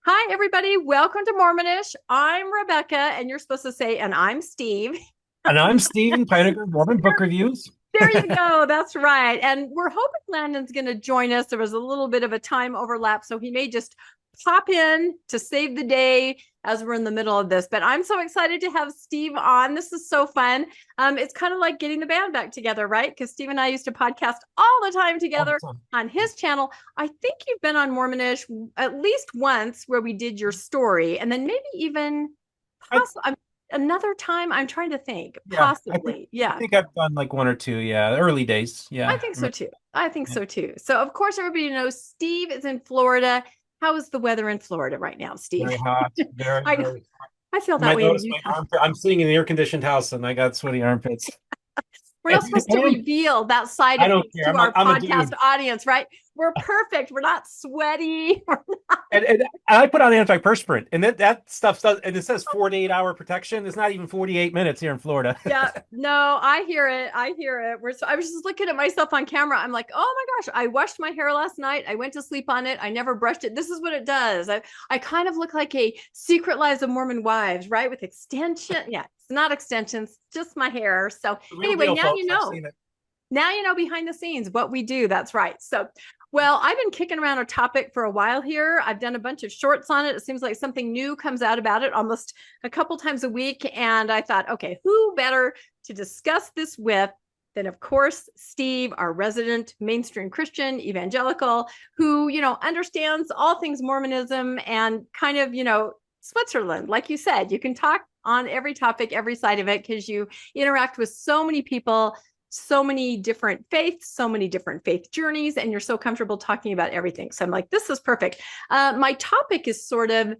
Hi, everybody. Welcome to Mormonish. I'm Rebecca, and you're supposed to say, and I'm Steve. And I'm Steven Pinegar, Mormon Book Reviews. There you go. That's right. And we're hoping Landon's going to join us. There was a little bit of a time overlap, so he may just pop in to save the day as we're in the middle of this. But I'm so excited to have Steve on. This is so fun. It's kind of like getting the band back together, right? Because Steve and I used to podcast all the time together Awesome. on his channel. I think you've been on Mormonish at least once where we did your story, and then maybe even I, possibly another time. I'm trying to think, yeah, possibly. I Yeah. think I've done like one or two. Yeah, early days. I Yeah. think so too. I think so too. So, of course, everybody knows Steve is in Florida. How is the weather in Florida right now, Steve? Very hot. Very, I very. I feel You that might way in notice my Utah. armpit. I'm sitting in an air-conditioned house and I got sweaty armpits. We're not supposed to And reveal that side I of don't things care. to our I'm a podcast dude. audience, right? We're perfect. We're not sweaty. And I put on antiperspirant, and that stuff does, and it says 48-hour protection. It's not even 48 minutes here in Florida. Yeah, no, I hear it. I hear it. I was just looking at myself on camera. I'm like, oh my gosh, I washed my hair last night. I went to sleep on it. I never brushed it. This is what it does. I kind of look like a Secret Lives of Mormon Wives, right? With extension. Yeah, it's not extensions, just my hair. So The real anyway, deal, now you folks. I've know. seen it. Now you know behind the scenes what we do. That's right. So, well, I've been kicking around a topic for a while here. I've done a bunch of shorts on it. It seems like something new comes out about it almost a couple times a week. And I thought, okay, who better to discuss this with than, of course, Steve, our resident mainstream Christian evangelical, who, understands all things Mormonism and kind of, Switzerland. Like you said, you can talk on every topic, every side of it, because you interact with so many people, so many different faiths, so many different faith journeys, and you're so comfortable talking about everything. So I'm like, this is perfect. My topic is sort of,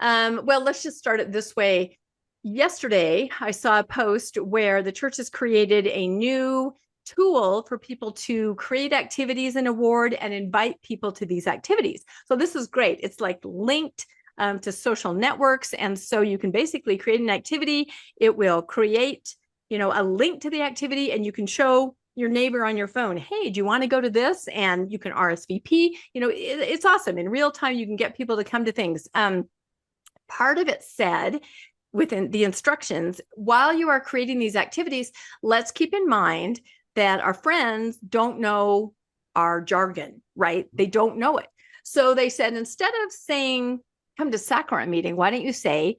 well, let's just start it this way. Yesterday, I saw a post where the church has created a new tool for people to create activities and award and invite people to these activities. So this is great. It's like linked to social networks. And so you can basically create an activity. It will create a link to the activity, and you can show your neighbor on your phone, hey, do you want to go to this? And you can RSVP. It's awesome. In real time, you can get people to come to things. Part of it said within the instructions, while you are creating these activities, let's keep in mind that our friends don't know our jargon, right? They don't know it. So they said, instead of saying, come to sacrament meeting, why don't you say,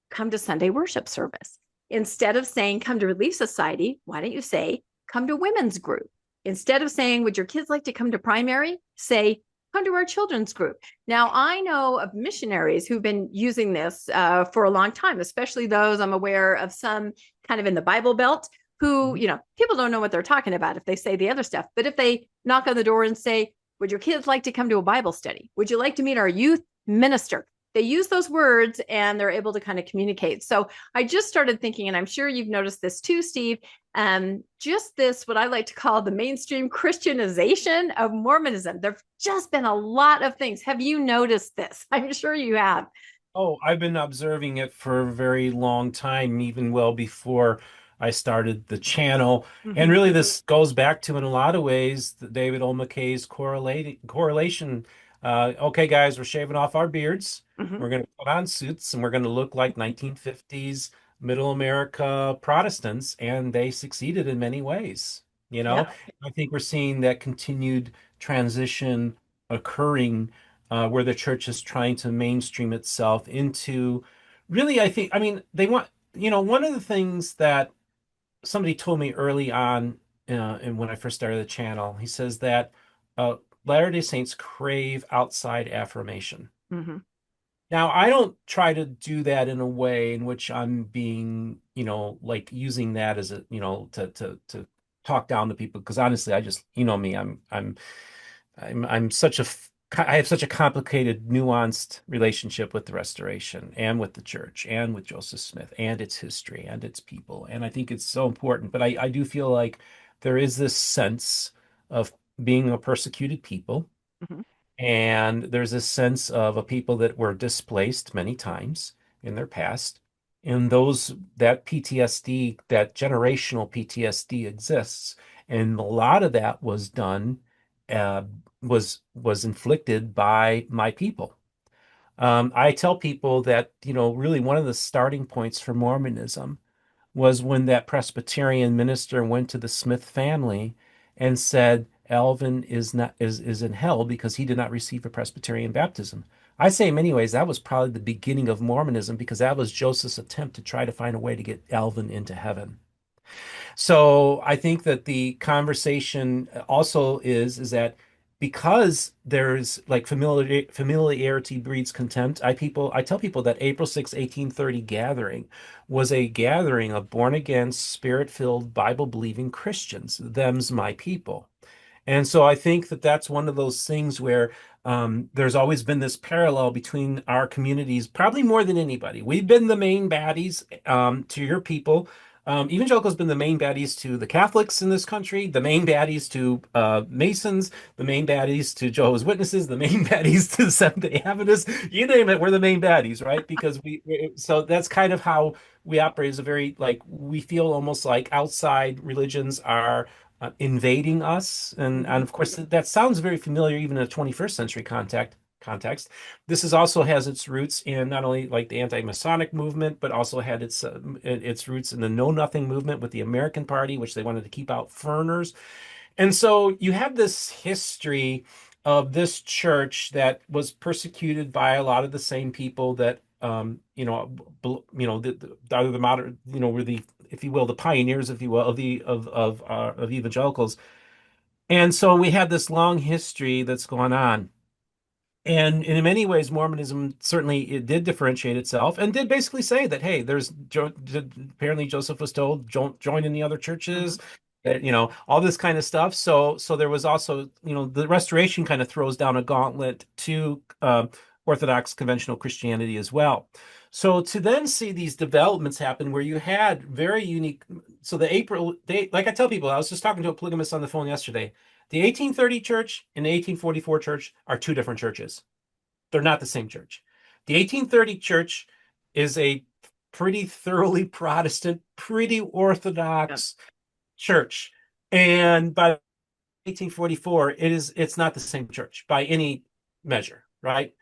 come to Sunday worship service? Instead of saying, come to Relief Society, why don't you say, come to women's group? Instead of saying, would your kids like to come to primary? Say, come to our children's group. Now, I know of missionaries who've been using this for a long time, especially those I'm aware of, some kind of in the Bible Belt who, people don't know what they're talking about if they say the other stuff. But if they knock on the door and say, would your kids like to come to a Bible study? Would you like to meet our youth minister? They use those words and they're able to kind of communicate. So I just started thinking, and I'm sure you've noticed this too, Steve, just this, what I like to call the mainstream Christianization of Mormonism. There've just been a lot of things. Have you noticed this? I'm sure you have. Oh, I've been observing it for a very long time, even well before I started the channel. And Mm-hmm. really, this goes back to, in a lot of ways, David O. McKay's correlation. Okay, guys, we're shaving off our beards. Mm-hmm. We're going to put on suits, and we're going to look like 1950s Middle America Protestants. And they succeeded in many ways. Yeah. I think we're seeing that continued transition occurring where the church is trying to mainstream itself into really, I mean, they want, one of the things that somebody told me early on, and when I first started the channel, he says that uh, Latter-day Saints crave outside affirmation. Mm-hmm. Now, I don't try to do that in a way in which I'm being, like using that as a, to talk down to people, because honestly, I just, me, I'm such a I have such a complicated, nuanced relationship with the Restoration and with the church and with Joseph Smith and its history and its people. And I think it's so important. But I do feel like there is this sense of being a persecuted people. Mm-hmm. And there's this sense of a people that were displaced many times in their past. And that PTSD, that generational PTSD exists. And a lot of that was done, uh, was inflicted by my people. I tell people that, really one of the starting points for Mormonism was when that Presbyterian minister went to the Smith family and said Alvin is in hell because he did not receive a Presbyterian baptism. I say in many ways that was probably the beginning of Mormonism because that was Joseph's attempt to try to find a way to get Alvin into heaven. So I think that the conversation also is that because there's like familiarity breeds contempt. I tell people that April 6, 1830 gathering was a gathering of born again, spirit-filled, Bible-believing Christians. Them's my people. And so I think that that's one of those things where there's always been this parallel between our communities, probably more than anybody. We've been the main baddies to your people. Evangelicals been the main baddies to the Catholics in this country, the main baddies to Masons, the main baddies to Jehovah's Witnesses, the main baddies to the Seventh-day Adventists. You name it, we're the main baddies, right? Because so that's kind of how we operate. Is a very like we feel almost like outside religions are invading us. And of course, that sounds very familiar even in a 21st century context. This is also has its roots in not only like the anti-Masonic movement, but also had its roots in the Know Nothing movement with the American Party, which they wanted to keep out foreigners. And so you have this history of this church that was persecuted by a lot of the same people that are the modern, were the, if you will, the pioneers, if you will, of evangelicals. And so we have this long history that's gone on. And in many ways, Mormonism certainly it did differentiate itself and did basically say that, hey, apparently Joseph was told, don't join in the other churches, all this kind of stuff. So there was also, the Restoration kind of throws down a gauntlet to Orthodox conventional Christianity as well. So to then see these developments happen where you had very unique, so like I tell people, I was just talking to a polygamist on the phone yesterday. The 1830 church and the 1844 church are two different churches. They're not the same church. The 1830 church is a pretty thoroughly Protestant, pretty Orthodox church. And by 1844, it's not the same church by any measure, right?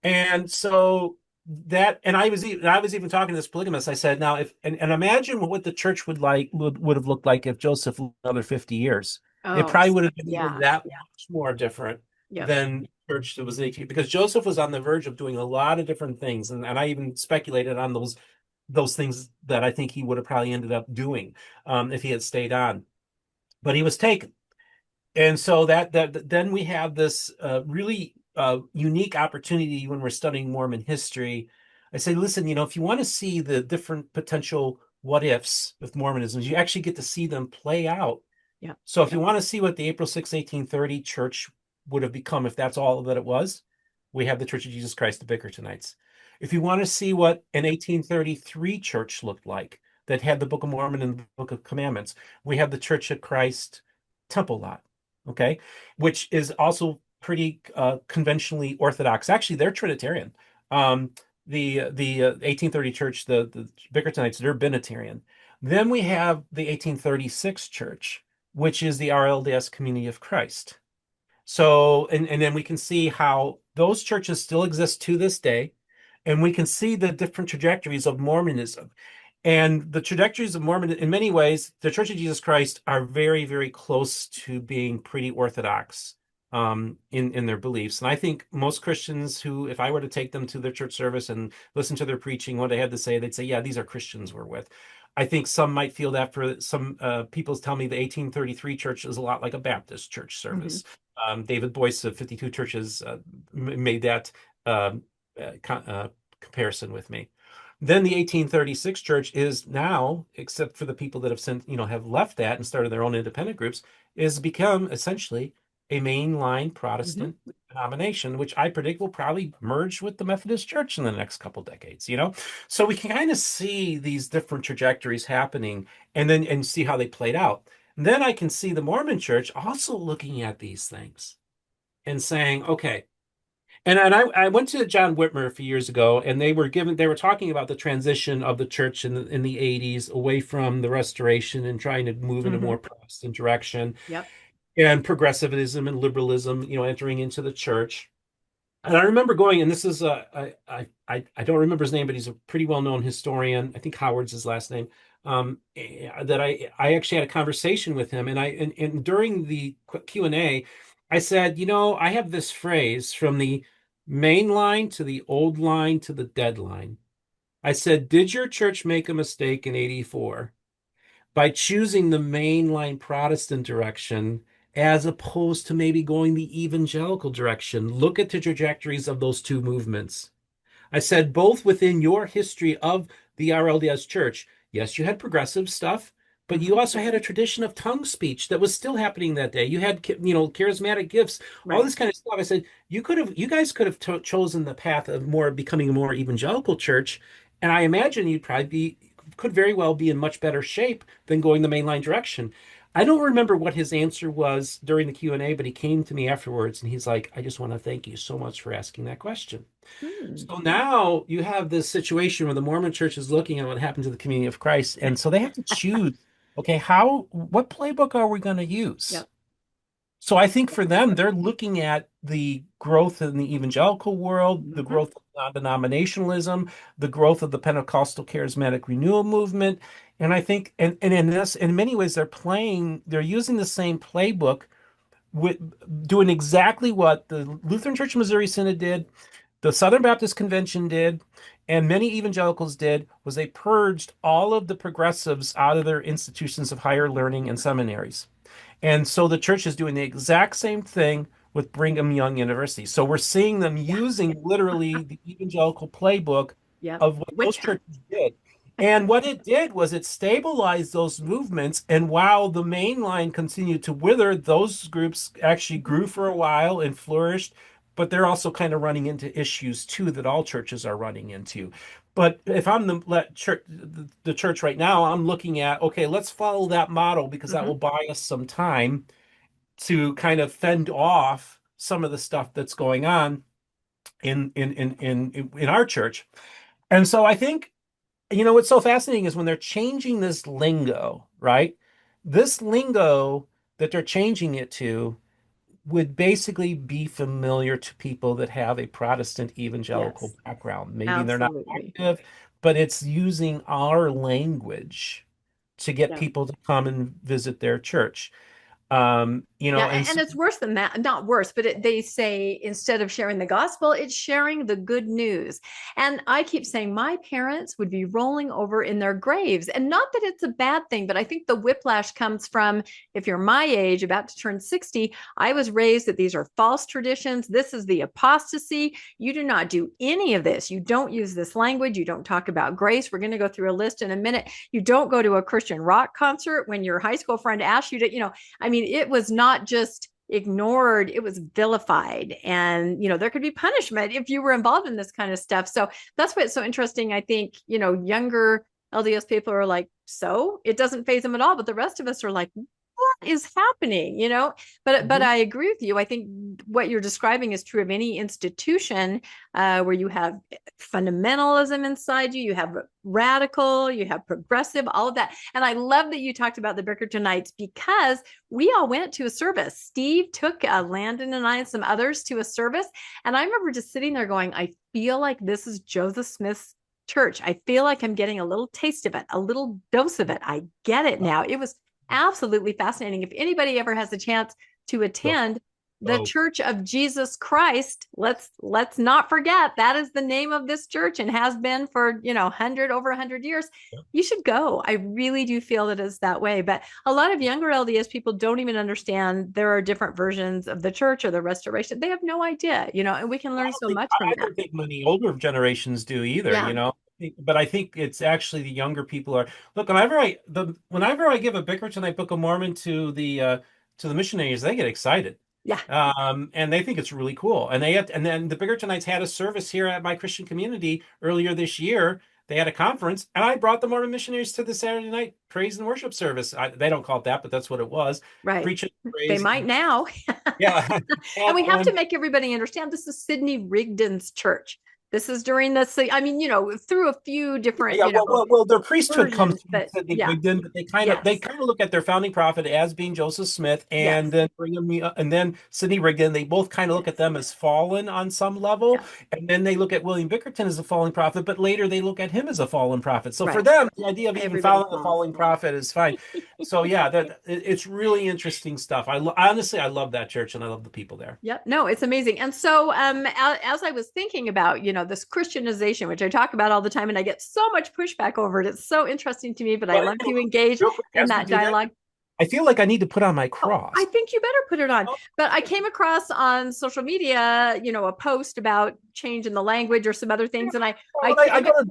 And so I was even talking to this polygamist. I said, now if and imagine what the church would have looked like if Joseph lived another 50 years. It Oh, probably would have been even yeah. that much more different Yep. than the church that was 18, because Joseph was on the verge of doing a lot of different things. And I even speculated on those things that I think he would have probably ended up doing if he had stayed on. But he was taken. And so that then we have this really unique opportunity when we're studying Mormon history. I say, listen, if you want to see the different potential what ifs with Mormonism, you actually get to see them play out. Yeah. So if you want to see what the April 6, 1830 church would have become, if that's all that it was, we have the Church of Jesus Christ of Bickertonites. If you want to see what an 1833 church looked like that had the Book of Mormon and the Book of Commandments, we have the Church of Christ Temple Lot. Okay, which is also pretty conventionally Orthodox. Actually, they're Trinitarian. The 1830 church, the Bickertonites, they're Binitarian. Then we have the 1836 church, which is the RLDS Community of Christ. So, and then we can see how those churches still exist to this day, and we can see the different trajectories of Mormonism. And the trajectories of Mormon, in many ways, the Church of Jesus Christ are very, very close to being pretty orthodox in their beliefs. And I think most Christians who, if I were to take them to their church service and listen to their preaching, what they had to say, they'd say, yeah, these are Christians we're with. I think some might feel that for some people tell me the 1833 church is a lot like a Baptist church service. David Boyce of 52 Churches made that comparison with me. Then the 1836 church is now, except for the people that have have left that and started their own independent groups, is become essentially a mainline Protestant denomination, which I predict will probably merge with the Methodist Church in the next couple decades, So we can kind of see these different trajectories happening and see how they played out. And then I can see the Mormon Church also looking at these things and saying, okay, and I went to John Whitmer a few years ago, and they were talking about the transition of the church in the 80s away from the Restoration and trying to move in a more Protestant direction, Yep. and progressivism and liberalism, entering into the church. And I remember going, and this is I don't remember his name, but he's a pretty well-known historian. I think Howard's his last name. That I actually had a conversation with him, and and during the Q&A, I said, I have this phrase from the main line to the old line to the dead line. I said, did your church make a mistake in 84 by choosing the mainline Protestant direction as opposed to maybe going the evangelical direction? Look at the trajectories of those two movements. I said, both within your history of the RLDS church, yes, you had progressive stuff, but you also had a tradition of tongue speech that was still happening that day. You had, charismatic gifts, all Right. this kind of stuff. I said, you guys could have chosen the path of more becoming a more evangelical church, and I imagine you'd probably could very well be in much better shape than going the mainline direction. I don't remember what his answer was during the Q&A, but he came to me afterwards and he's like, I just want to thank you so much for asking that question. Hmm. So now you have this situation where the Mormon church is looking at what happened to the community of Christ. And so they have to choose, okay, what playbook are we going to use? Yep. So I think for them, they're looking at the growth in the evangelical world, the Hmm. growth of non-denominationalism, the growth of the Pentecostal charismatic renewal movement. And I think, and in this, in many ways, they're using the same playbook with doing exactly what the Lutheran Church of Missouri Synod did, the Southern Baptist Convention did, and many evangelicals did, was they purged all of the progressives out of their institutions of higher learning and seminaries. And so the church is doing the exact same thing with Brigham Young University. So we're seeing them Yeah. using literally the evangelical playbook Yep. of what those Witch hunt. churches did. And what it did was it stabilized those movements. And while the main line continued to wither, those groups actually Mhm. grew for a while and flourished. But they're also kind of running into issues too that all churches are running into. But if I'm the church right now, I'm looking at, okay, let's follow that model because that will Mhm. buy us some time to kind of fend off some of the stuff that's going on in our church. And so I think, what's so fascinating is when they're changing this lingo, right? This lingo that they're changing it to would basically be familiar to people that have a Protestant evangelical Yes, background. Maybe they're not absolutely. active, but it's using our language to get Yep. people to come and visit their church. Yeah, And and so it's worse than that. Not worse, but they say instead of sharing the gospel, it's sharing the good news. And I keep saying my parents would be rolling over in their graves. And not that it's a bad thing, but I think the whiplash comes from if you're my age, about to turn 60, I was raised that these are false traditions. This is the apostasy. You do not do any of this. You don't use this language. You don't talk about grace. We're going to go through a list in a minute. You don't go to a Christian rock concert when your high school friend asks you to, I mean, it was not just ignored, it was vilified. And, there could be punishment if you were involved in this kind of stuff. So that's why it's so interesting. I think, younger LDS people are like, so it doesn't phase them at all. But the rest of us are like, what is happening? But Mhm. I agree with you. I think what you're describing is true of any institution where you have fundamentalism inside you, you have radical, you have progressive, all of that. And I love that you talked about the Bickertonites because we all went to a service. Steve took Landon and I and some others to a service. And I remember just sitting there going, I feel like this is Joseph Smith's church. I feel like I'm getting a little taste of it, a little dose of it. I get it now. It was absolutely fascinating. If anybody ever has a chance to So, attend the so Church of Jesus Christ, let's not forget that is the name of this church and has been for 100 years. You should go. I really do feel that it's that way. But a lot of younger LDS people don't even understand there are different versions of the church or the restoration. They have no idea, and we can learn so much from I that. don't think many older generations do either, Yeah. But I think it's actually the younger people are. Look, whenever I give a Bickertonite Book of Mormon to the missionaries, they get excited. Yeah. And they think it's really cool. And then the Bickertonites had a service here at my Christian community earlier this year. They had a conference, and I brought the Mormon missionaries to the Saturday night praise and worship service. They don't call it that, but that's what it was. Right. Preaching They praise. might now. Yeah. And we have to And make everybody understand this is Sidney Rigdon's church. This is during the, I mean, through a few different, Yeah, well, their priesthood comes versions, through but Sidney yeah, Rigdon, but they yes, kind of look at their founding prophet as being Joseph Smith, and yes, then and then Sidney Rigdon. They both kind of look at yes, them as fallen on some level, yeah, and then they look at William Bickerton as a fallen prophet, but later they look at him as a fallen prophet. So for right. them, the idea of even Everybody following a falls. fallen prophet is fine. So yeah, it's really interesting stuff. Honestly, I love that church and I love the people there. Yep. No, it's amazing. And so, as I was thinking about, this Christianization, which I talk about all the time, and I get so much pushback over it. It's so interesting to me, but I But love to engage real quick, in as we that do that, dialogue. I feel like I need to put on my Oh, I cross. think you better put it on. Oh, But I came across on social media, a post about change in the language or some other things, and I well, I came. go to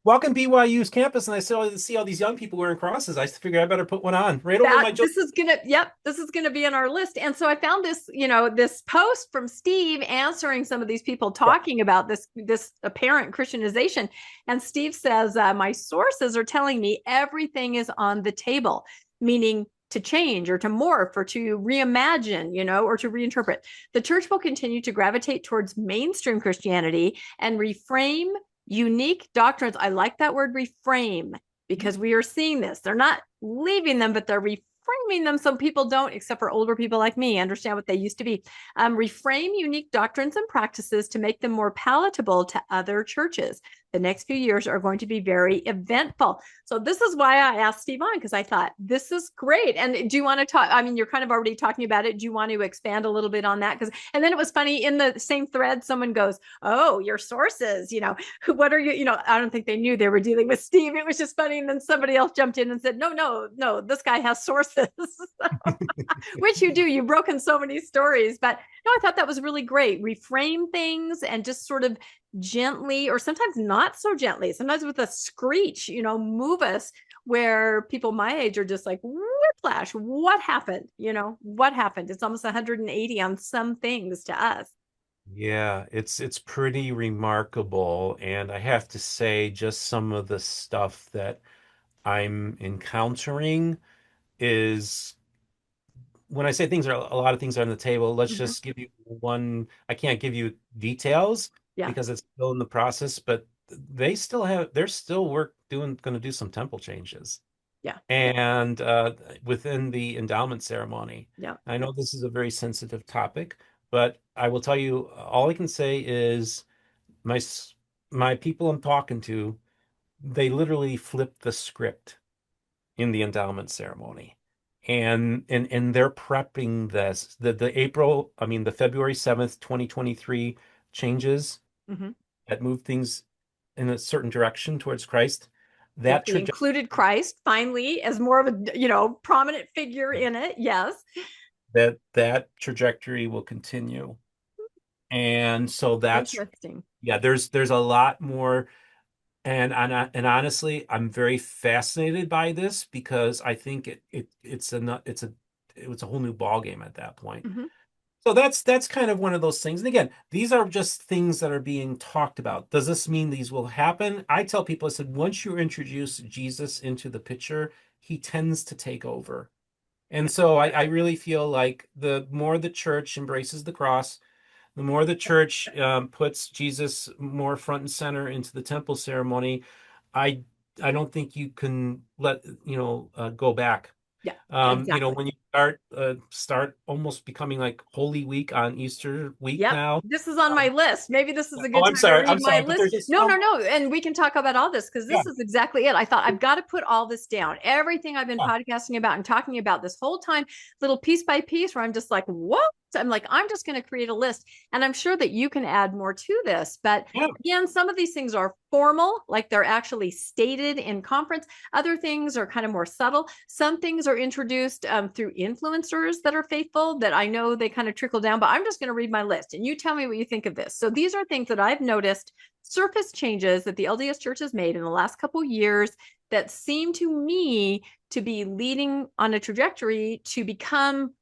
walking BYU's campus and I see all these young people wearing crosses. I figure I better put one on right over my. This is gonna be on our list. And so I found this post from Steve answering some of these people Yeah. talking about this apparent Christianization. And Steve says, my sources are telling me everything is on the table, meaning to change or to morph or to reimagine, or to reinterpret. The church will continue to gravitate towards mainstream Christianity and reframe unique doctrines. I like that word, reframe, because we are seeing this. They're not leaving them, but they're reframing them so people don't, except for older people like me, understand what they used to be. Reframe unique doctrines and practices to make them more palatable to other churches. The next few years are going to be very eventful. So this is why I asked Steve on, because I thought this is great. And do you want to talk? I mean, you're kind of already talking about it. Do you want to expand a little bit on that? And then it was funny, in the same thread, someone goes, "Oh, your sources, what are you, I don't think they knew they were dealing with Steve. It was just funny." And then somebody else jumped in and said, no, this guy has sources, which you do. You've broken so many stories. But no, I thought that was really great. Reframe things and just sort of gently, or sometimes not so gently, sometimes with a screech, move us, where people my age are just like, whiplash, what happened? What happened? It's almost 180 on some things to us. Yeah, it's pretty remarkable, and I have to say, just some of the stuff that I'm encountering is when I say a lot of things are on the table. Let's Mm-hmm. just give you one. I can't give you details Yeah. because it's still in the process, but they're still going to do some temple changes. Yeah. And within the endowment ceremony. Yeah. I know this is a very sensitive topic, but I will tell you, all I can say is my people I'm talking to, they literally flipped the script in the endowment ceremony. And they're prepping this. The February 7th, 2023 changes Mm-hmm. that move things in a certain direction towards Christ. Yep, That they trajectory included Christ finally as more of a prominent figure in it. Yes. that trajectory will continue. And so Interesting. there's a lot more. And honestly, I'm very fascinated by this because I think it's a whole new ball game at that point. Mm-hmm. So that's kind of one of those things. And again, these are just things that are being talked about. Does this mean these will happen? I tell people, I said, once you introduce Jesus into the picture, he tends to take over. And Yeah. so I really feel like the more the church embraces the cross, the more the church puts Jesus more front and center into the temple ceremony, I I don't think you can go back. Yeah. Exactly. When you start almost becoming like Holy Week on Easter week Yep. now. This is on my list. Maybe this is a Oh, good time to read I'm my sorry, but list. there's just No, no, no. And we can talk about all this, because yeah, this is exactly it. I thought I've got to put all this down. Everything I've been yeah, podcasting about and talking about this whole time, little piece by piece, where I'm just like, what? I'm like, I'm just going to create a list. And I'm sure that you can add more to this. But yeah. again, some of these things are formal, like they're actually stated in conference. Other things are kind of more subtle. Some things are introduced through influencers that are faithful, that I know they kind of trickle down. But I'm just going to read my list and you tell me what you think of this. So these are things that I've noticed, surface changes that the LDS Church has made in the last couple of years, that seem to me to be leading on a trajectory to become,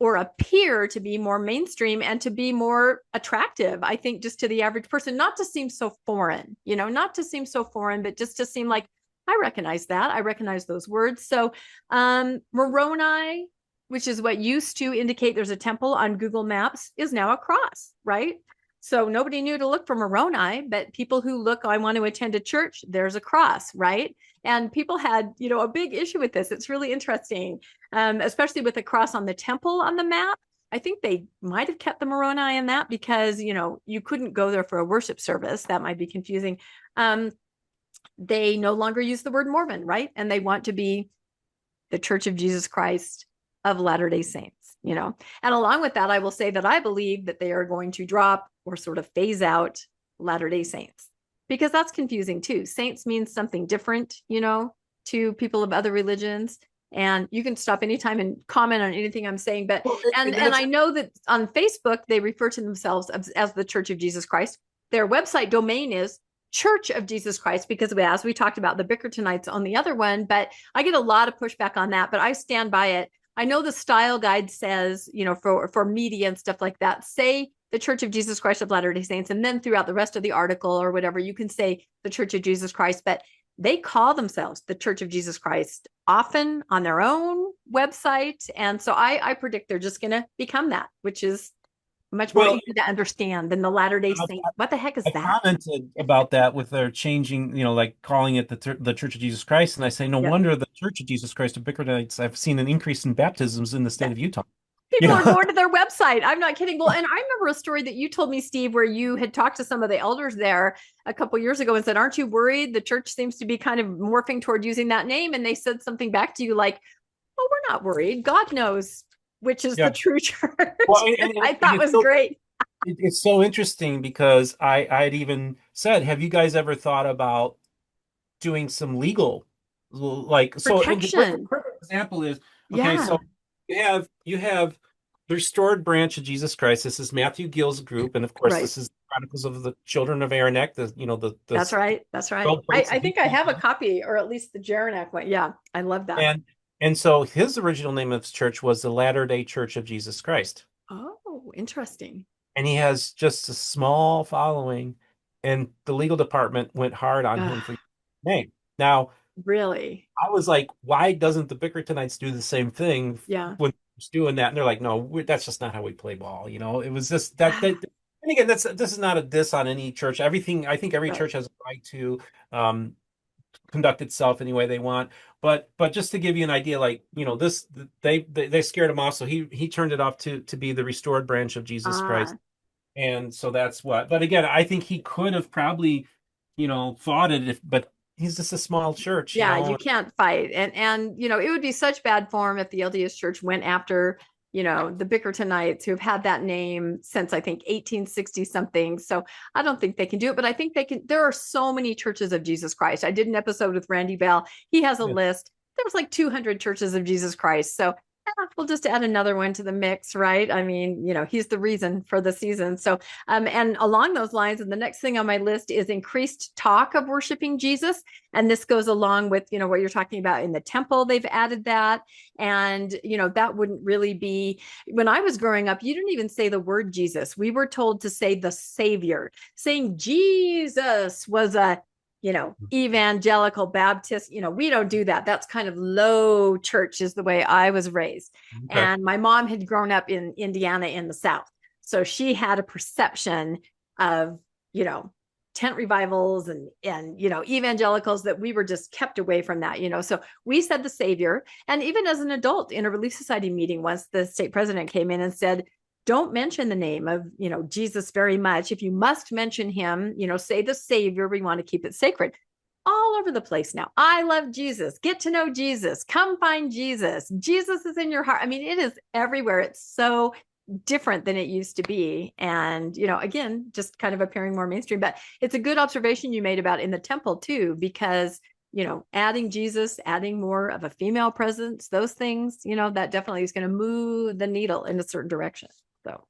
or appear to be, more mainstream and to be more attractive, I think, just to the average person, not to seem so foreign, not to seem so foreign, but just to seem like, I recognize that. I recognize those words. So Moroni, which is what used to indicate there's a temple on Google Maps, is now a cross, right? So nobody knew to look for Moroni, but people who look, I want to attend a church, there's a cross, right? And people had, a big issue with this. It's really interesting, especially with the cross on the temple on the map. I think they might have kept the Moroni in that because, you couldn't go there for a worship service. That might be confusing. They no longer use the word Mormon, right? And they want to be the Church of Jesus Christ of Latter-day Saints, And along with that, I will say that I believe that they are going to drop or sort of phase out Latter-day Saints because that's confusing too. Saints means something different, to people of other religions. And you can stop anytime and comment on anything I'm saying. But and I know that on Facebook, they refer to themselves as the Church of Jesus Christ. Their website domain is Church of Jesus Christ, because as we talked about, the Bickertonites on the other one, but I get a lot of pushback on that, but I stand by it. I know the style guide says, for media and stuff like that, say the Church of Jesus Christ of Latter-day Saints, and then throughout the rest of the article or whatever, you can say the Church of Jesus Christ, but they call themselves the Church of Jesus Christ often on their own website. And so I predict they're just going to become that, which is much more easy to understand than the Latter-day Saints. What the heck is that? I commented about that with their changing, like calling it the Church of Jesus Christ. And I say, no wonder the Church of Jesus Christ of Bickertonites, I've seen an increase in baptisms in the state of Utah. People are going to their website. I'm not kidding. Well, and I remember a story that you told me, Steve, where you had talked to some of the elders there a couple of years ago and said, aren't you worried? The church seems to be kind of morphing toward using that name. And they said something back to you like, oh, we're not worried. God knows which is the true church. Well, I thought was great. It's so interesting because I'd even said, have you guys ever thought about doing some legal, protection? So the perfect example is, okay, so you have the Restored Branch of Jesus Christ. This is Matthew Gill's group, and of course, this is Chronicles of the Children of Aranek. That's right. I think I have a copy, or at least the Jaranek one. Yeah, I love that. And so his original name of his church was the Latter-day Church of Jesus Christ. Oh, interesting. And he has just a small following, and the legal department went hard on him for name. Now, really, I was like, why doesn't the Bickertonites do the same thing? Yeah, when doing that, and they're like, no, that's just not how we play ball. It was just that. And again, this is not a diss on any church. I think every church has a right to conduct itself any way they want. But just to give you an idea, they scared him off, so he turned it off to be the Restored Branch of Jesus Christ. And so that's what. But again, I think he could have probably, fought it, but he's just a small church. You can't fight. And it would be such bad form if the LDS Church went after, the Bickertonites, who have had that name since, I think, 1860 something. So I don't think they can do it, but I think they can. There are so many churches of Jesus Christ. I did an episode with Randy Bell. He has a list. There was like 200 churches of Jesus Christ. So we'll just add another one to the mix, right? I mean, he's the reason for the season. So, and along those lines, and the next thing on my list is increased talk of worshiping Jesus. And this goes along with, what you're talking about in the temple. They've added that. And, that wouldn't really be, when I was growing up, you didn't even say the word Jesus. We were told to say the Savior. Saying Jesus was a evangelical Baptist, we don't do that. That's kind of low church is the way I was raised. Okay. And my mom had grown up in Indiana in the South. So she had a perception of, tent revivals and evangelicals that we were just kept away from that, So we said the Savior. And even as an adult in a Relief Society meeting, once the state president came in and said, don't mention the name of, Jesus very much. If you must mention him, say the Savior. We want to keep it sacred. All over the place now. I love Jesus. Get to know Jesus. Come find Jesus. Jesus is in your heart. I mean, it is everywhere. It's so different than it used to be. And, again, just kind of appearing more mainstream. But it's a good observation you made about in the temple too, because adding Jesus, adding more of a female presence, those things, that definitely is going to move the needle in a certain direction. So,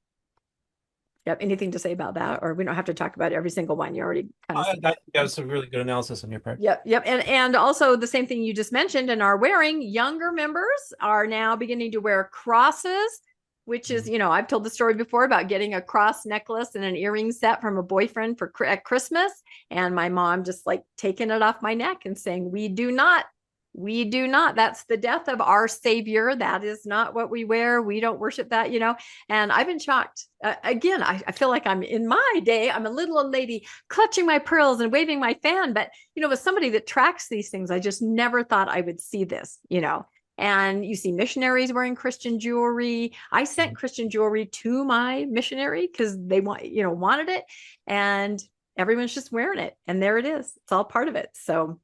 anything to say about that? Or we don't have to talk about every single one. You already kind of that was a really good analysis on your part. Yep. And also the same thing you just mentioned and are wearing, younger members are now beginning to wear crosses, which is, I've told the story before about getting a cross necklace and an earring set from a boyfriend at Christmas. And my mom just taking it off my neck and saying, we do not We do not. That's the death of our Savior. That is not what we wear. We don't worship that, you know. And I've been shocked. Again, I feel like I'm in my day. I'm a little old lady clutching my pearls and waving my fan. But, you know, as somebody that tracks these things, I just never thought I would see this, you know. And you see missionaries wearing Christian jewelry. I sent Christian jewelry to my missionary because they wanted it. And everyone's just wearing it. And there it is. It's all part of it. So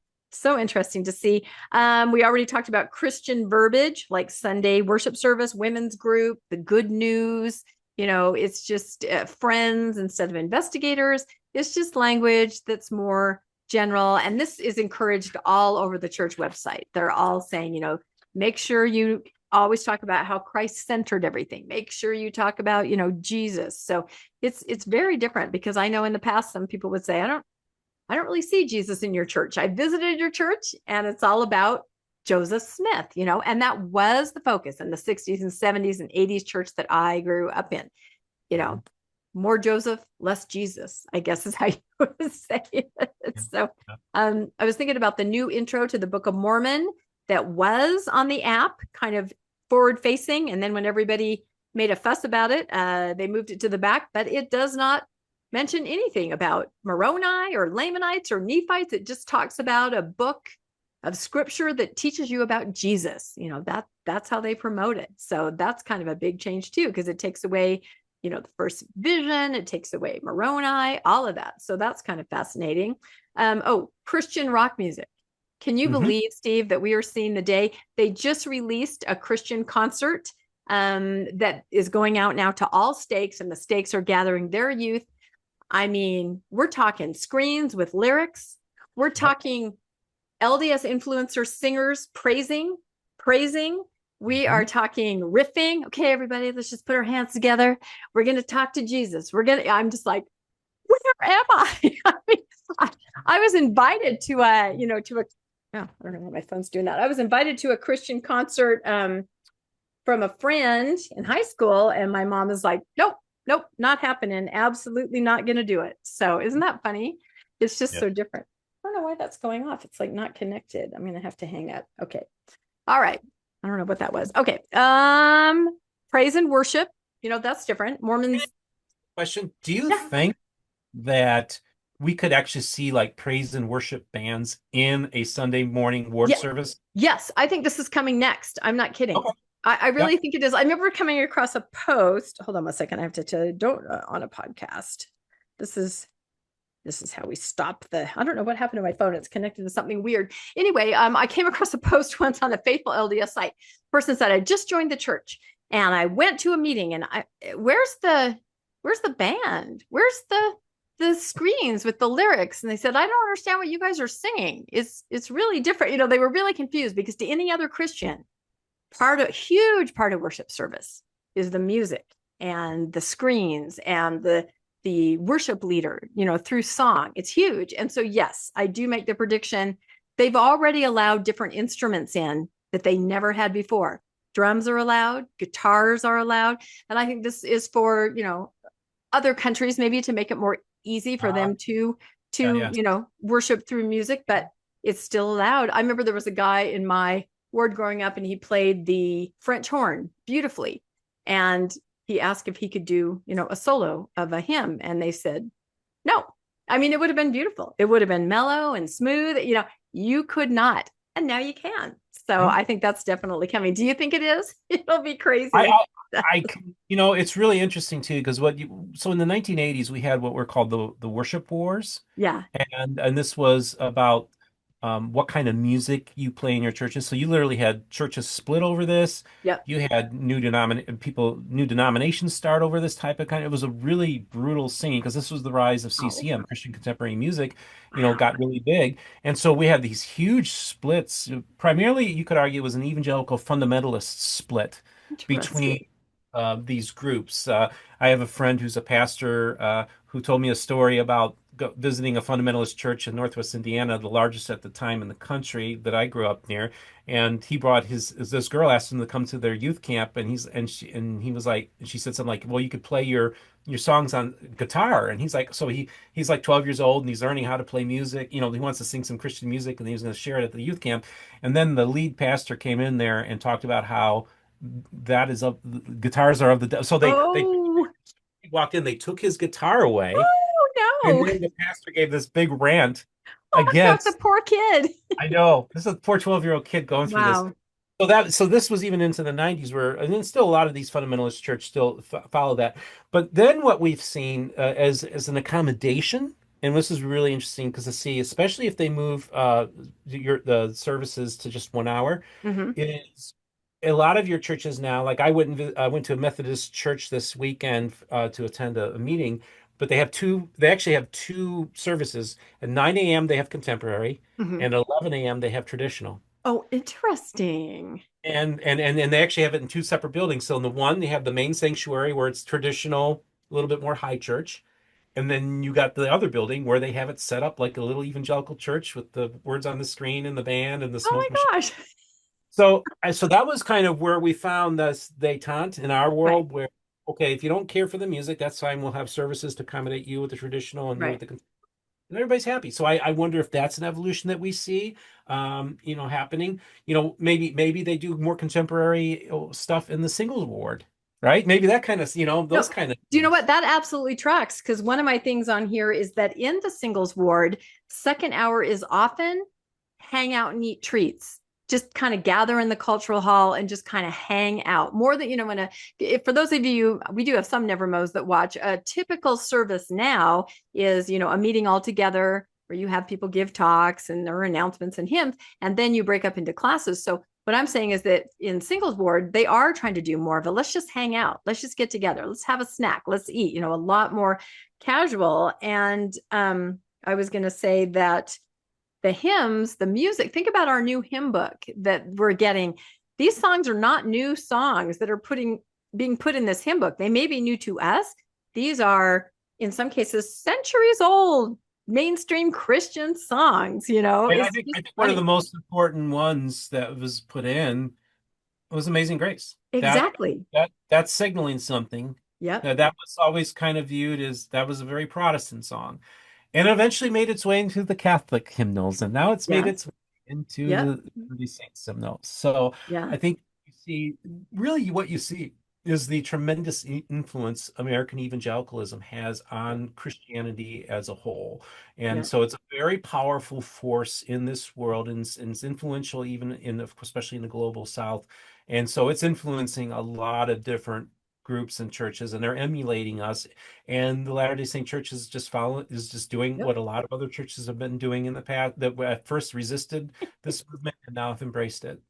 interesting to see. We already talked about Christian verbiage like Sunday worship service, women's group, the good news. You know, it's just friends instead of investigators. It's just language that's more general. And this is encouraged all over the church website. They're all saying, you know, make sure you always talk about how Christ centered everything. Make sure you talk about, you know, Jesus. So it's very different because I know in the past, some people would say, I don't really see Jesus in your church. I visited your church and it's all about Joseph Smith, you know, and that was the focus in the 60s and 70s and 80s church that I grew up in, you know, more Joseph, less Jesus, I guess is how you would say it. So I was thinking about the new intro to the Book of Mormon that was on the app, kind of forward facing. And then when everybody made a fuss about it, they moved it to the back, but it does not mention anything about Moroni or Lamanites or Nephites. It just talks about a book of scripture that teaches you about Jesus. You know, that's how they promote it. So that's kind of a big change too, because it takes away, you know, the first vision, it takes away Moroni, all of that. So that's kind of fascinating. Christian rock music. Can you believe, Steve, that we are seeing the day they just released a Christian concert that is going out now to all stakes, and the stakes are gathering their youth. I mean, we're talking screens with lyrics. We're talking LDS influencer singers praising. We are talking riffing. Okay, everybody, let's just put our hands together. We're going to talk to Jesus. I'm just like, where am I? I mean, I was invited to I don't know why my phone's doing that. I was invited to a Christian concert from a friend in high school, and my mom is like, nope, not happening. Absolutely not going to do it. So isn't that funny? It's just so different. I don't know why that's going off. It's like not connected. I'm going to have to hang up. Okay. All right. I don't know what that was. Okay. Praise and worship. You know, that's different. Mormons. Question. Do you think that we could actually see like praise and worship bands in a Sunday morning ward service? Yes. I think this is coming next. I'm not kidding. Okay. I really think it is. I remember coming across a post. Hold on 1 second. I have to tell you, on a podcast. This is how we stop I don't know what happened to my phone. It's connected to something weird. Anyway, I came across a post once on the Faithful LDS site. Person said, I just joined the church and I went to a meeting, and where's the band? Where's the screens with the lyrics? And they said, I don't understand what you guys are singing. It's really different. You know, they were really confused because to any other Christian, huge part of worship service is the music and the screens and the worship leader, you know, through song. It's huge. And so, yes, I do make the prediction. They've already allowed different instruments in that they never had before. Drums are allowed, guitars are allowed. And I think this is for, you know, other countries maybe to make it more easy for them to you know, worship through music, but it's still allowed. I remember there was a guy in my ward growing up, and he played the French horn beautifully. And he asked if he could do, you know, a solo of a hymn. And they said, no. I mean, it would have been beautiful. It would have been mellow and smooth. You know, you could not. And now you can. So I think that's definitely coming. Do you think it is? It'll be crazy. You know, it's really interesting too, because so in the 1980s, we had what were called the worship wars. Yeah. And this was about what kind of music you play in your churches. So you literally had churches split over this. Yeah. You had new denominations start over this type of kind. It was a really brutal scene because this was the rise of CCM, Christian contemporary music, you know, got really big. And so we had these huge splits. Primarily, you could argue it was an evangelical fundamentalist split between these groups. I have a friend who's a pastor who told me a story about visiting a fundamentalist church in Northwest Indiana, the largest at the time in the country that I grew up near. And he brought this girl asked him to come to their youth camp, and he was like, she said something like, well, you could play your your songs on guitar. And he's like, so he's like 12 years old and he's learning how to play music. You know, he wants to sing some Christian music and he was going to share it at the youth camp. And then the lead pastor came in there and talked about how that is of guitars are of the devil. So they Oh, walked in, they took his guitar away, oh and no. then the pastor gave this big rant Oh my gosh, the against. poor kid. I know this is a poor 12-year-old kid going through this. Wow. So this was even into the 90s where, and then still a lot of these fundamentalist church still follow that. But then what we've seen as an accommodation, and this is really interesting because to see, especially if they move the services to just 1 hour, Hmm. is a lot of your churches now. Like I went to a Methodist church this weekend to attend a meeting, but they actually have two services. At 9 a.m. they have contemporary, Hmm. and 11 a.m. they have traditional. Oh, interesting. And they actually have it in two separate buildings. So in the one, they have the main sanctuary where it's traditional, a little bit more high church. And then you got the other building where they have it set up like a little evangelical church with the words on the screen and the band and the Oh smoke machine. my gosh. So that was kind of where we found this detente in our Right, world where, okay, if you don't care for the music, that's fine. We'll have services to accommodate you with the traditional and you with right. the and everybody's happy. So I wonder if that's an evolution that we see, happening. Maybe they do more contemporary stuff in the singles ward, right? Maybe that kind of, No, those kind of do you know things. what? That absolutely tracks because one of my things on here is that in the singles ward, second hour is often hang out and eat treats. Just kind of gather in the cultural hall and just kind of hang out more than, for those of you, we do have some Nevermos that watch. A typical service now is, a meeting all together where you have people give talks and there are announcements and hymns, and then you break up into classes. So what I'm saying is that in singles ward, they are trying to do more of a let's just hang out, let's just get together, let's have a snack, let's eat, a lot more casual. And I was going to say that the hymns, the music, think about our new hymn book that we're getting. These songs are not new songs that are being put in this hymn book. They may be new to us. These are, in some cases, centuries old mainstream Christian songs, And I it's think just I think one of the funny. most important ones that was put in was Amazing Grace. Exactly. That's signaling something. Yep. That was always kind of viewed as that was a very Protestant song. And eventually made its way into the Catholic hymnals, and now it's made Yeah. its way into Yep. the Saints hymnals. So Yeah. I think you see, really what you see is the tremendous influence American evangelicalism has on Christianity as a whole. And Yeah. so it's a very powerful force in this world, and it's influential even especially in the global South. And so it's influencing a lot of different groups and churches, and they're emulating us. And the Latter-day Saint Church is just doing Yep. what a lot of other churches have been doing in the past that at first resisted this movement and now have embraced it.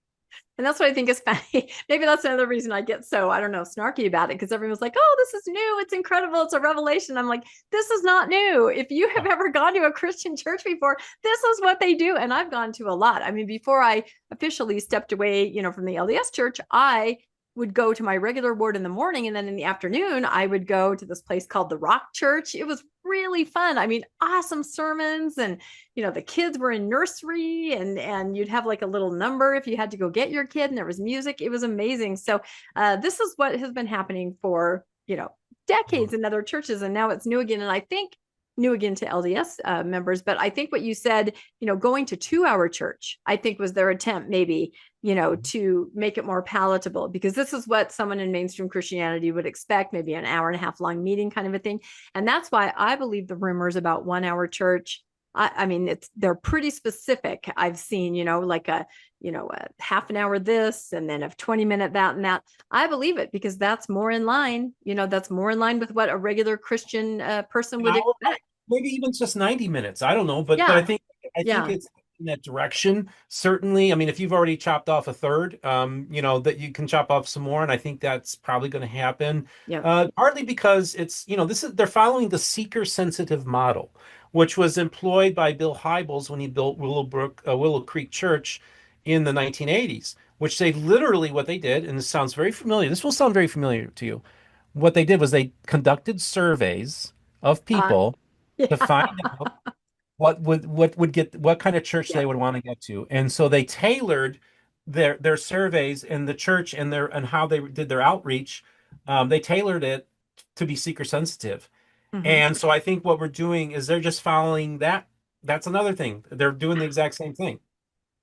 And that's what I think is funny. Maybe that's another reason I get so, I don't know, snarky about it because everyone's like, oh, this is new. It's incredible. It's a revelation. I'm like, this is not new. If you have Yeah. ever gone to a Christian church before, this is what they do. And I've gone to a lot. I mean, before I officially stepped away, from the LDS church, I would go to my regular ward in the morning. And then in the afternoon, I would go to this place called the Rock Church. It was really fun. I mean, awesome sermons and the kids were in nursery and you'd have like a little number if you had to go get your kid and there was music. It was amazing. So this is what has been happening for decades in other churches, and now it's new again. And I think new again to LDS members, but I think what you said, going to 2 hour church, I think was their attempt maybe, to make it more palatable, because this is what someone in mainstream Christianity would expect, maybe an hour and a half long meeting kind of a thing. And that's why I believe the rumors about 1 hour church. I mean, they're pretty specific. I've seen, like a half an hour this and then a 20-minute that and that. I believe it because that's more in line, that's more in line with what a regular Christian person An would hour, expect. maybe even just 90 minutes. I don't know, but Yeah. I think Yeah. it's in that direction. Certainly. I mean, if you've already chopped off a third, that you can chop off some more, and I think that's probably going to happen. Yeah. Partly because they're following the seeker sensitive model, which was employed by Bill Hybels when he built Willow Creek Church in the 1980s, which they literally what they did, and this sounds very familiar. This will sound very familiar to you. What they did was they conducted surveys of Uh, people to yeah. find out what kind of church Yeah. they would want to get to. And so they tailored their surveys and the church and how they did their outreach. They tailored it to be seeker sensitive. Mhm. And so I think what we're doing is they're just following that. That's another thing. They're doing the exact same thing.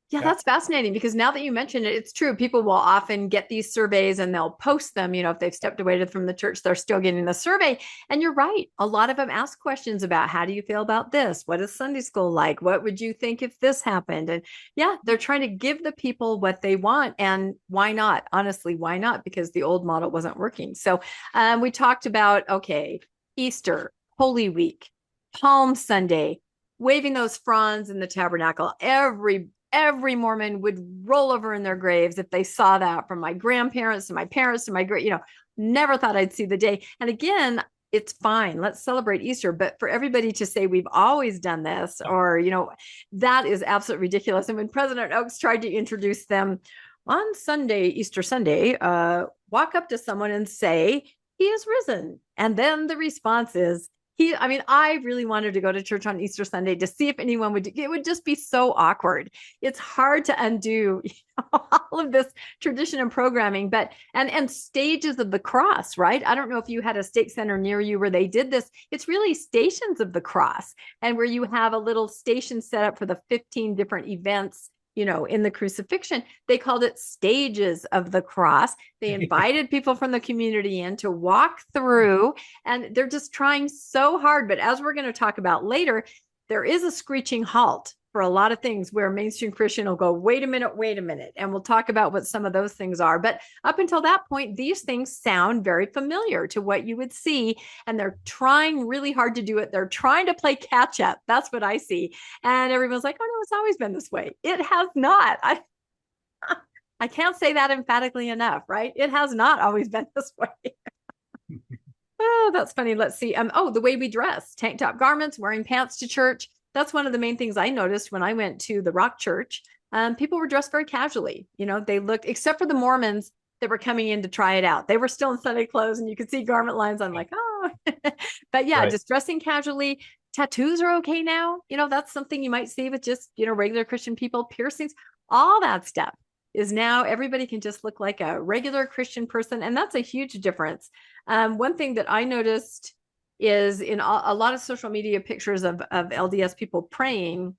Yeah, Yeah. that's fascinating because now that you mention it, it's true. People will often get these surveys and they'll post them. If they've stepped away from the church, they're still getting the survey. And you're right. A lot of them ask questions about how do you feel about this? What is Sunday school like? What would you think if this happened? And yeah, they're trying to give the people what they want. And why not? Honestly, why not? Because the old model wasn't working. So we talked about, okay, Easter, Holy Week, Palm Sunday, waving those fronds in the tabernacle. Every Mormon would roll over in their graves if they saw that, from my grandparents to my parents to my great, never thought I'd see the day. And again, it's fine. Let's celebrate Easter. But for everybody to say we've always done this, or, that is absolutely ridiculous. And when President Oaks tried to introduce them on Sunday, Easter Sunday, walk up to someone and say, he is risen. And then the response is, I really wanted to go to church on Easter Sunday to see if anyone would. It would just be so awkward. It's hard to undo all of this tradition and programming, but and stages of the cross, right? I don't know if you had a stake center near you where they did this. It's really stations of the cross, and where you have a little station set up for the 15 different events. In the crucifixion, they called it stages of the cross. They invited people from the community in to walk through, and they're just trying so hard. But as we're going to talk about later, there is a screeching halt for a lot of things where mainstream Christian will go, wait a minute. And we'll talk about what some of those things are. But up until that point, these things sound very familiar to what you would see. And they're trying really hard to do it. They're trying to play catch up. That's what I see. And everyone's like, oh no, it's always been this way. It has not. I can't say that emphatically enough, right? It has not always been this way. Oh, that's funny. Let's see. The way we dress, tank top garments, wearing pants to church. That's one of the main things I noticed when I went to the Rock Church. People were dressed very casually. They looked, except for the Mormons that were coming in to try it out. They were still in Sunday clothes, and you could see garment lines. I'm like, oh, but yeah, just dressing casually. Tattoos are okay now. That's something you might see with just, regular Christian people. Piercings, all that stuff is now everybody can just look like a regular Christian person. And that's a huge difference. One thing that I noticed is in a lot of social media pictures of LDS people praying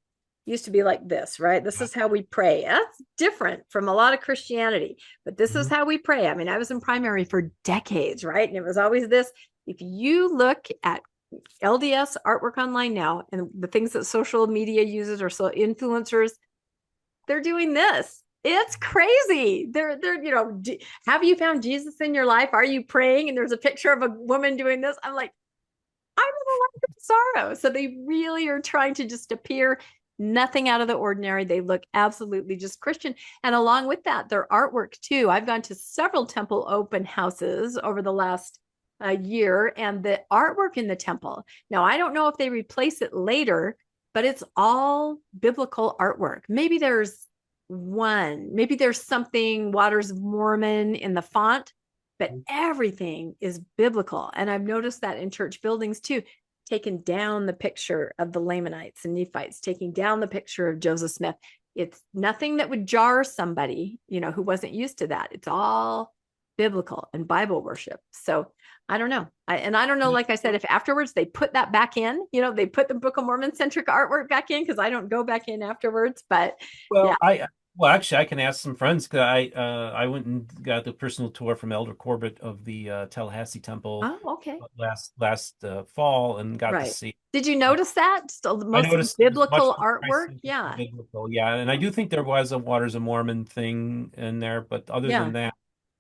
used to be like this, right? This is how we pray. That's different from a lot of Christianity, but this is how we pray. I was in primary for decades, right? And it was always this. If you look at LDS artwork online now, and the things that social media uses or so influencers, they're doing this. It's crazy. They're, have you found Jesus in your life? Are you praying? And there's a picture of a woman doing this. I'm like, I'm in a life of sorrow. So they really are trying to just appear nothing out of the ordinary. They look absolutely just Christian. And along with that, their artwork too. I've gone to several temple open houses over the last year, and the artwork in the temple. Now, I don't know if they replace it later, but it's all biblical artwork. Maybe there's something Waters of Mormon in the font, but everything is biblical. And I've noticed that in church buildings too, taking down the picture of the Lamanites and Nephites, taking down the picture of Joseph Smith. It's nothing that would jar somebody, who wasn't used to that. It's all biblical and Bible worship. So I don't know. I don't know, like I said, if afterwards they put that back in, they put the Book of Mormon centric artwork back in, because I don't go back in afterwards. But yeah. Actually, I can ask some friends, because I went and got the personal tour from Elder Corbett of the Tallahassee Temple. Oh, okay. Last fall, and got to see. Did you notice that? Still the most biblical artwork? Yeah. Biblical, yeah. And I do think there was a Waters of Mormon thing in there, but other than that,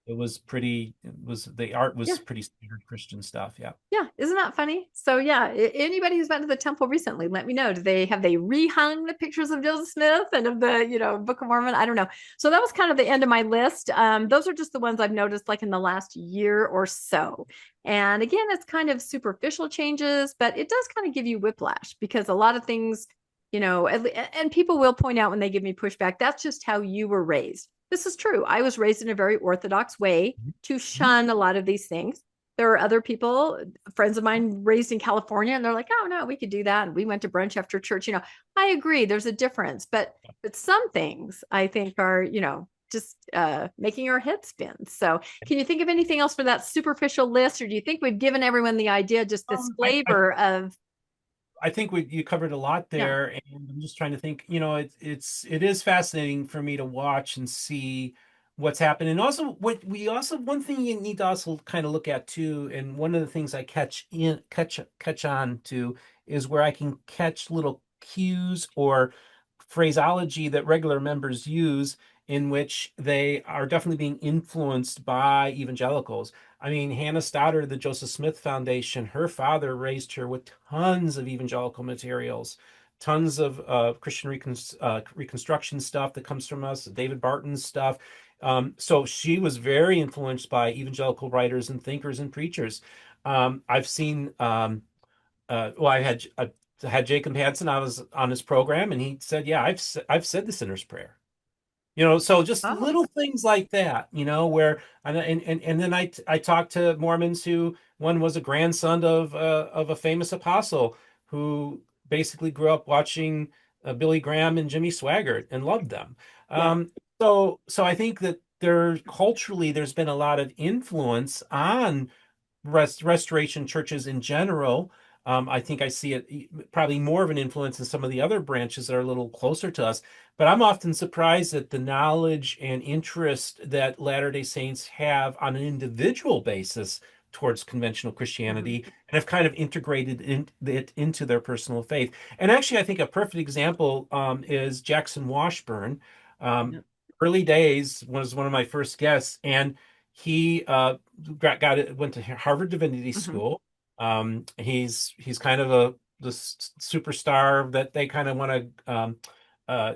the art was pretty standard Christian stuff. Yeah. Yeah. Isn't that funny? So yeah, anybody who's been to the temple recently, let me know. Have they rehung the pictures of Joseph Smith and of the, Book of Mormon? I don't know. So that was kind of the end of my list. Those are just the ones I've noticed like in the last year or so. And again, it's kind of superficial changes, but it does kind of give you whiplash, because a lot of things, and people will point out when they give me pushback, that's just how you were raised. This is true. I was raised in a very orthodox way to shun a lot of these things. There are other people, friends of mine raised in California, and they're like, oh no, we could do that. And we went to brunch after church. I agree. There's a difference, but some things I think are, just making our head spin. So can you think of anything else for that superficial list, or do you think we've given everyone the idea, just this flavor of? I think you covered a lot Yeah. there, and I'm just trying to think. It is fascinating for me to watch and see what's happened, and also one thing you need to also kind of look at too, and one of the things I catch on to is where I can catch little cues or phraseology that regular members use in which they are definitely being influenced by evangelicals. I mean, Hannah Stoddard, the Joseph Smith Foundation, her father raised her with tons of evangelical materials, tons of Christian Reconstruction stuff that comes from us, David Barton's stuff. So she was very influenced by evangelical writers and thinkers and preachers. I've seen, well, I had Jacob Hansen. I was on his program, and he said, "Yeah, I've said the sinner's prayer." So just Oh. little things like that, where and then I talked to Mormons who one was a grandson of a famous apostle who basically grew up watching Billy Graham and Jimmy Swaggart and loved them. Yeah. So I think that culturally there's been a lot of influence on restoration churches in general. I think I see it probably more of an influence in some of the other branches that are a little closer to us. But I'm often surprised at the knowledge and interest that Latter-day Saints have on an individual basis towards conventional Mhm. Christianity and have kind of integrated it into their personal faith. And actually, I think a perfect example is Jackson Washburn. Um, Yeah. Early days was one of my first guests, and he went to Harvard Divinity Mhm. School. He's kind of the superstar that they kind of want to uh,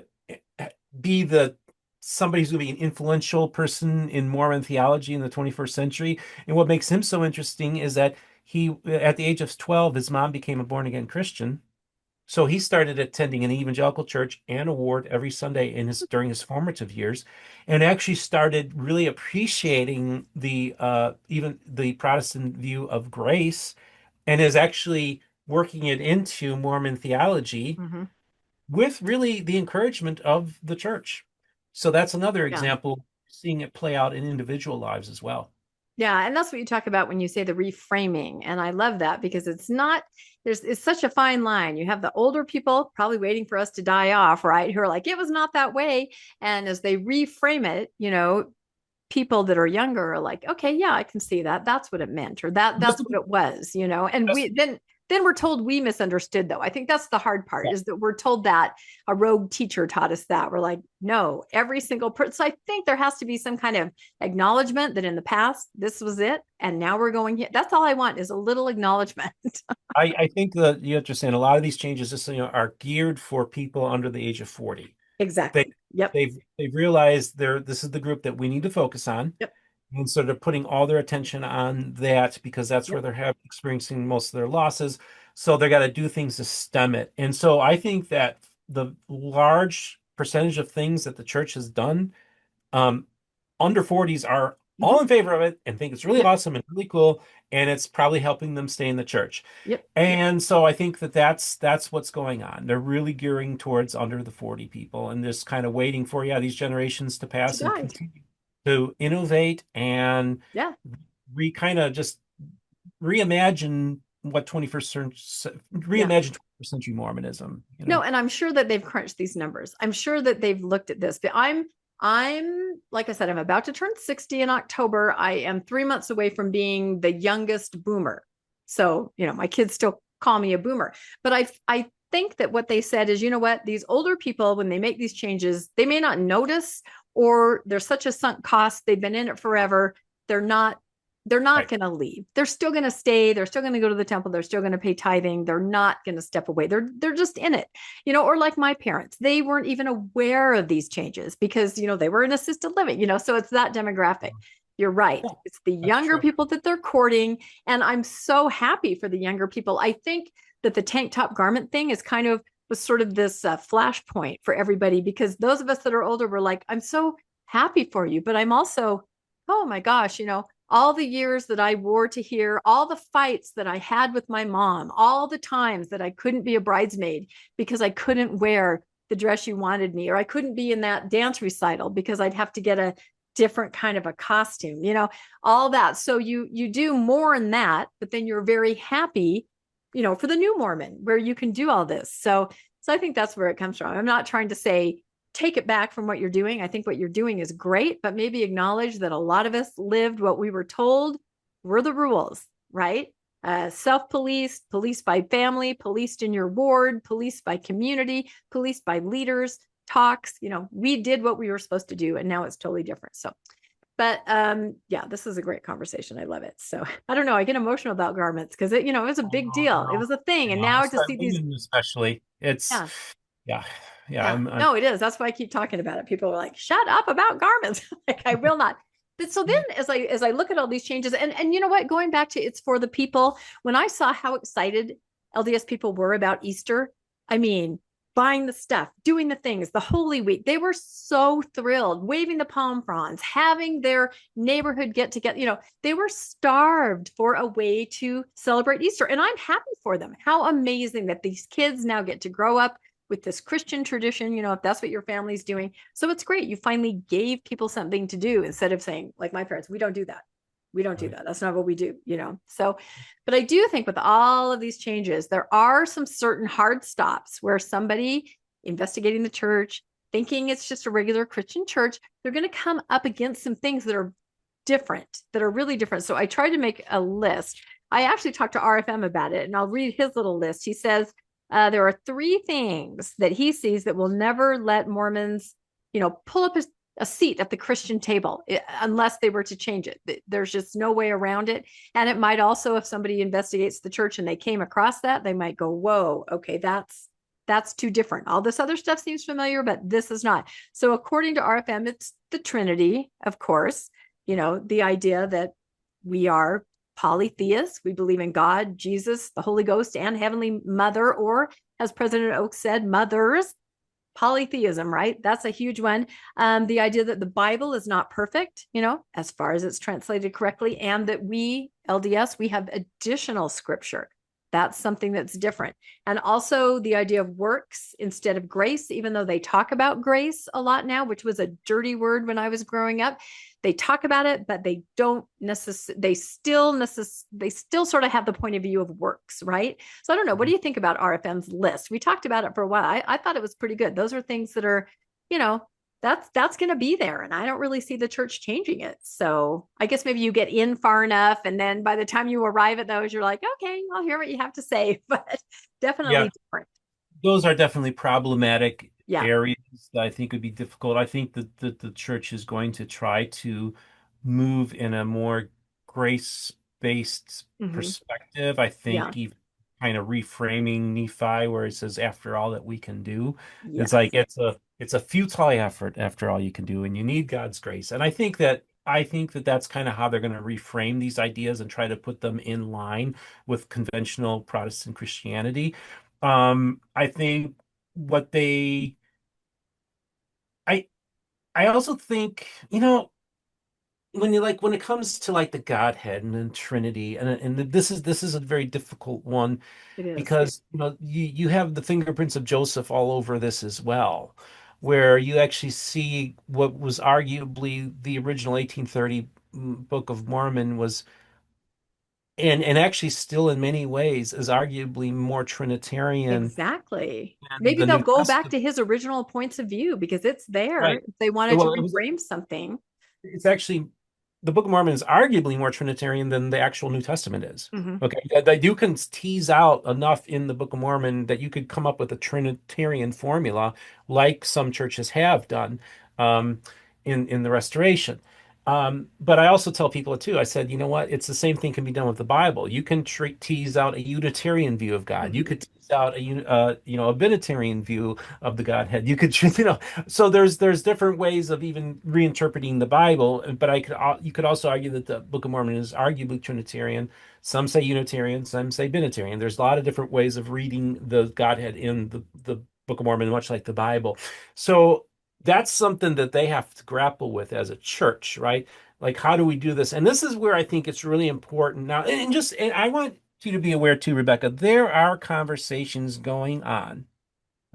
be the somebody who's going to be an influential person in Mormon theology in the 21st century. And what makes him so interesting is that at the age of 12, his mom became a born again Christian. So he started attending an evangelical church and a ward every Sunday during his formative years, and actually started really appreciating the even the Protestant view of grace, and is actually working it into Mormon theology Mhm. with really the encouragement of the church. So that's another Yeah. example, seeing it play out in individual lives as well. Yeah, and that's what you talk about when you say the reframing. And I love that because it's such a fine line. You have the older people probably waiting for us to die off, right? Who are like, it was not that way. And as they reframe it, people that are younger are like, okay, yeah, I can see that. That's what it meant, or that's Just, what it was. And just then we're told we misunderstood, though. I think that's the hard part, is that we're told that a rogue teacher taught us that. We're like, no, every single person. So I think there has to be some kind of acknowledgement that in the past this was it, and now we're going here. That's all I want, is a little acknowledgement. I think that you understand a lot of these changes just are geared for people under the age of 40. they Exactly. Yep. they've realized this is the group that we need to focus on, Yep. and so they're putting all their attention on that because that's where Yep. they're experiencing most of their losses. So they got to do things to stem it. And so I think that the large percentage of things that the church has done, um, under 40s are Mhm. all in favor of it and think it's really Yep. awesome and really cool, and it's probably helping them stay in the church. Yep. And so I think that that's what's going on. They're really gearing towards under the 40 people and just kind of waiting for, yeah, these generations to To pass and die. continue to innovate and Yeah. kind of just reimagine what 21st century, Yeah. reimagine 21st century Mormonism, No, and I'm sure that they've crunched these numbers. I'm sure that they've looked at this. But I'm like I said, I'm about to turn 60 in October. I am 3 months away from being the youngest boomer. So, my kids still call me a boomer. But I think that what they said is, you know what, these older people, when they make these changes, they may not notice, or there's such a sunk cost. They've been in it forever. They're not they're not right? going to leave. They're still going to stay. They're still going to go to the temple. They're still going to pay tithing. They're not going to step away. They're just in it, or like my parents, they weren't even aware of these changes because, they were in assisted living, so it's that demographic. You're right. Yeah, It's the that's younger true. people that they're courting. And I'm so happy for the younger people. I think that the tank top garment thing is kind of was sort of this flashpoint for everybody, because those of us that are older were like, I'm so happy for you, but I'm also, oh my gosh, all the years that I wore to here, all the fights that I had with my mom, all the times that I couldn't be a bridesmaid because I couldn't wear the dress you wanted me, or I couldn't be in that dance recital because I'd have to get a different kind of a costume, all that. So you do more in that, but then you're very happy, for the new Mormon where you can do all this. So I think that's where it comes from. I'm not trying to say take it back from what you're doing. I think what you're doing is great, but maybe acknowledge that a lot of us lived what we were told were the rules, right? Self-policed, policed by family, policed in your ward, policed by community, policed by leaders, talks. We did what we were supposed to do, and now it's totally different. So, but yeah, this is a great conversation. I love it. So I don't know. I get emotional about garments because it was a big deal. It was a thing, and now to see these, especially it's yeah. yeah, yeah. Yeah, no, it is. That's why I keep talking about it. People are like, "Shut up about garments." Like, I will not. But so then, as I look at all these changes, and you know what, going back to it's for the people. When I saw how excited LDS people were about Easter, I mean, buying the stuff, doing the things, the Holy Week, they were so thrilled, waving the palm fronds, having their neighborhood get together. They were starved for a way to celebrate Easter, and I'm happy for them. How amazing that these kids now get to grow up with this Christian tradition, if that's what your family's doing. So it's great. You finally gave people something to do instead of saying, like my parents, we don't do that. We don't do that. That's not what we do, So, but I do think with all of these changes, there are some certain hard stops where somebody investigating the church, thinking it's just a regular Christian church, they're going to come up against some things that are different, that are really different. So I tried to make a list. I actually talked to RFM about it, and I'll read his little list. He says, there are 3 things that he sees that will never let Mormons, pull up a seat at the Christian table unless they were to change it. There's just no way around it. And it might also, if somebody investigates the church and they came across that, they might go, whoa, okay, that's too different. All this other stuff seems familiar, but this is not. So according to RFM, it's the Trinity, of course, the idea that we are polytheists. We believe in God, Jesus, the Holy Ghost, and Heavenly Mother, or as President Oak said, mothers. Polytheism, right? That's a huge one. The idea that the Bible is not perfect, as far as it's translated correctly, and that we, LDS, we have additional scripture. That's something that's different. And also the idea of works instead of grace, even though they talk about grace a lot now, which was a dirty word when I was growing up. They talk about it, but they don't necessarily, they still sort of have the point of view of works, right? So I don't know. What do you think about RFM's list? We talked about it for a while. I thought it was pretty good. Those are things that are, that's going to be there. And I don't really see the church changing it. So I guess maybe you get in far enough. And then by the time you arrive at those, you're like, okay, I'll hear what you have to say, but definitely different. Those are definitely problematic Yeah. areas that I think would be difficult. I think that the church is going to try to move in a more grace-based perspective. I think even kind of reframing Nephi, where it says, "After all that we can do," it's like it's a futile effort after all you can do, and you need God's grace. And I think that that's kind of how they're going to reframe these ideas and try to put them in line with conventional Protestant Christianity. I think what they I I also think, when it comes to like the Godhead and the Trinity, and this is a very difficult one It is. because you have the fingerprints of Joseph all over this as well, where you actually see what was arguably the original 1830 Book of Mormon was, and actually still in many ways is arguably more Trinitarian Exactly. than Maybe the they'll New go back Testament. to his original points of view because it's there. Right. If they wanted to Well, reframe something. it's actually the Book of Mormon is arguably more Trinitarian than the actual New Testament is. Okay, that you can tease out enough in the Book of Mormon that you could come up with a Trinitarian formula, like some churches have done um, in the Restoration. But I also tell people too. I said, you know what? It's the same thing can be done with the Bible. You can tease out a Unitarian view of God. You could tease out a Binitarian view of the Godhead. You could, so there's different ways of even reinterpreting the Bible. But you could also argue that the Book of Mormon is arguably Trinitarian. Some say Unitarian, some say Binitarian. There's a lot of different ways of reading the Godhead in the Book of Mormon, much like the Bible. So that's something that they have to grapple with as a church, right? Like, how do we do this? And this is where I think it's really important now. And I want you to be aware too, Rebecca, there are conversations going on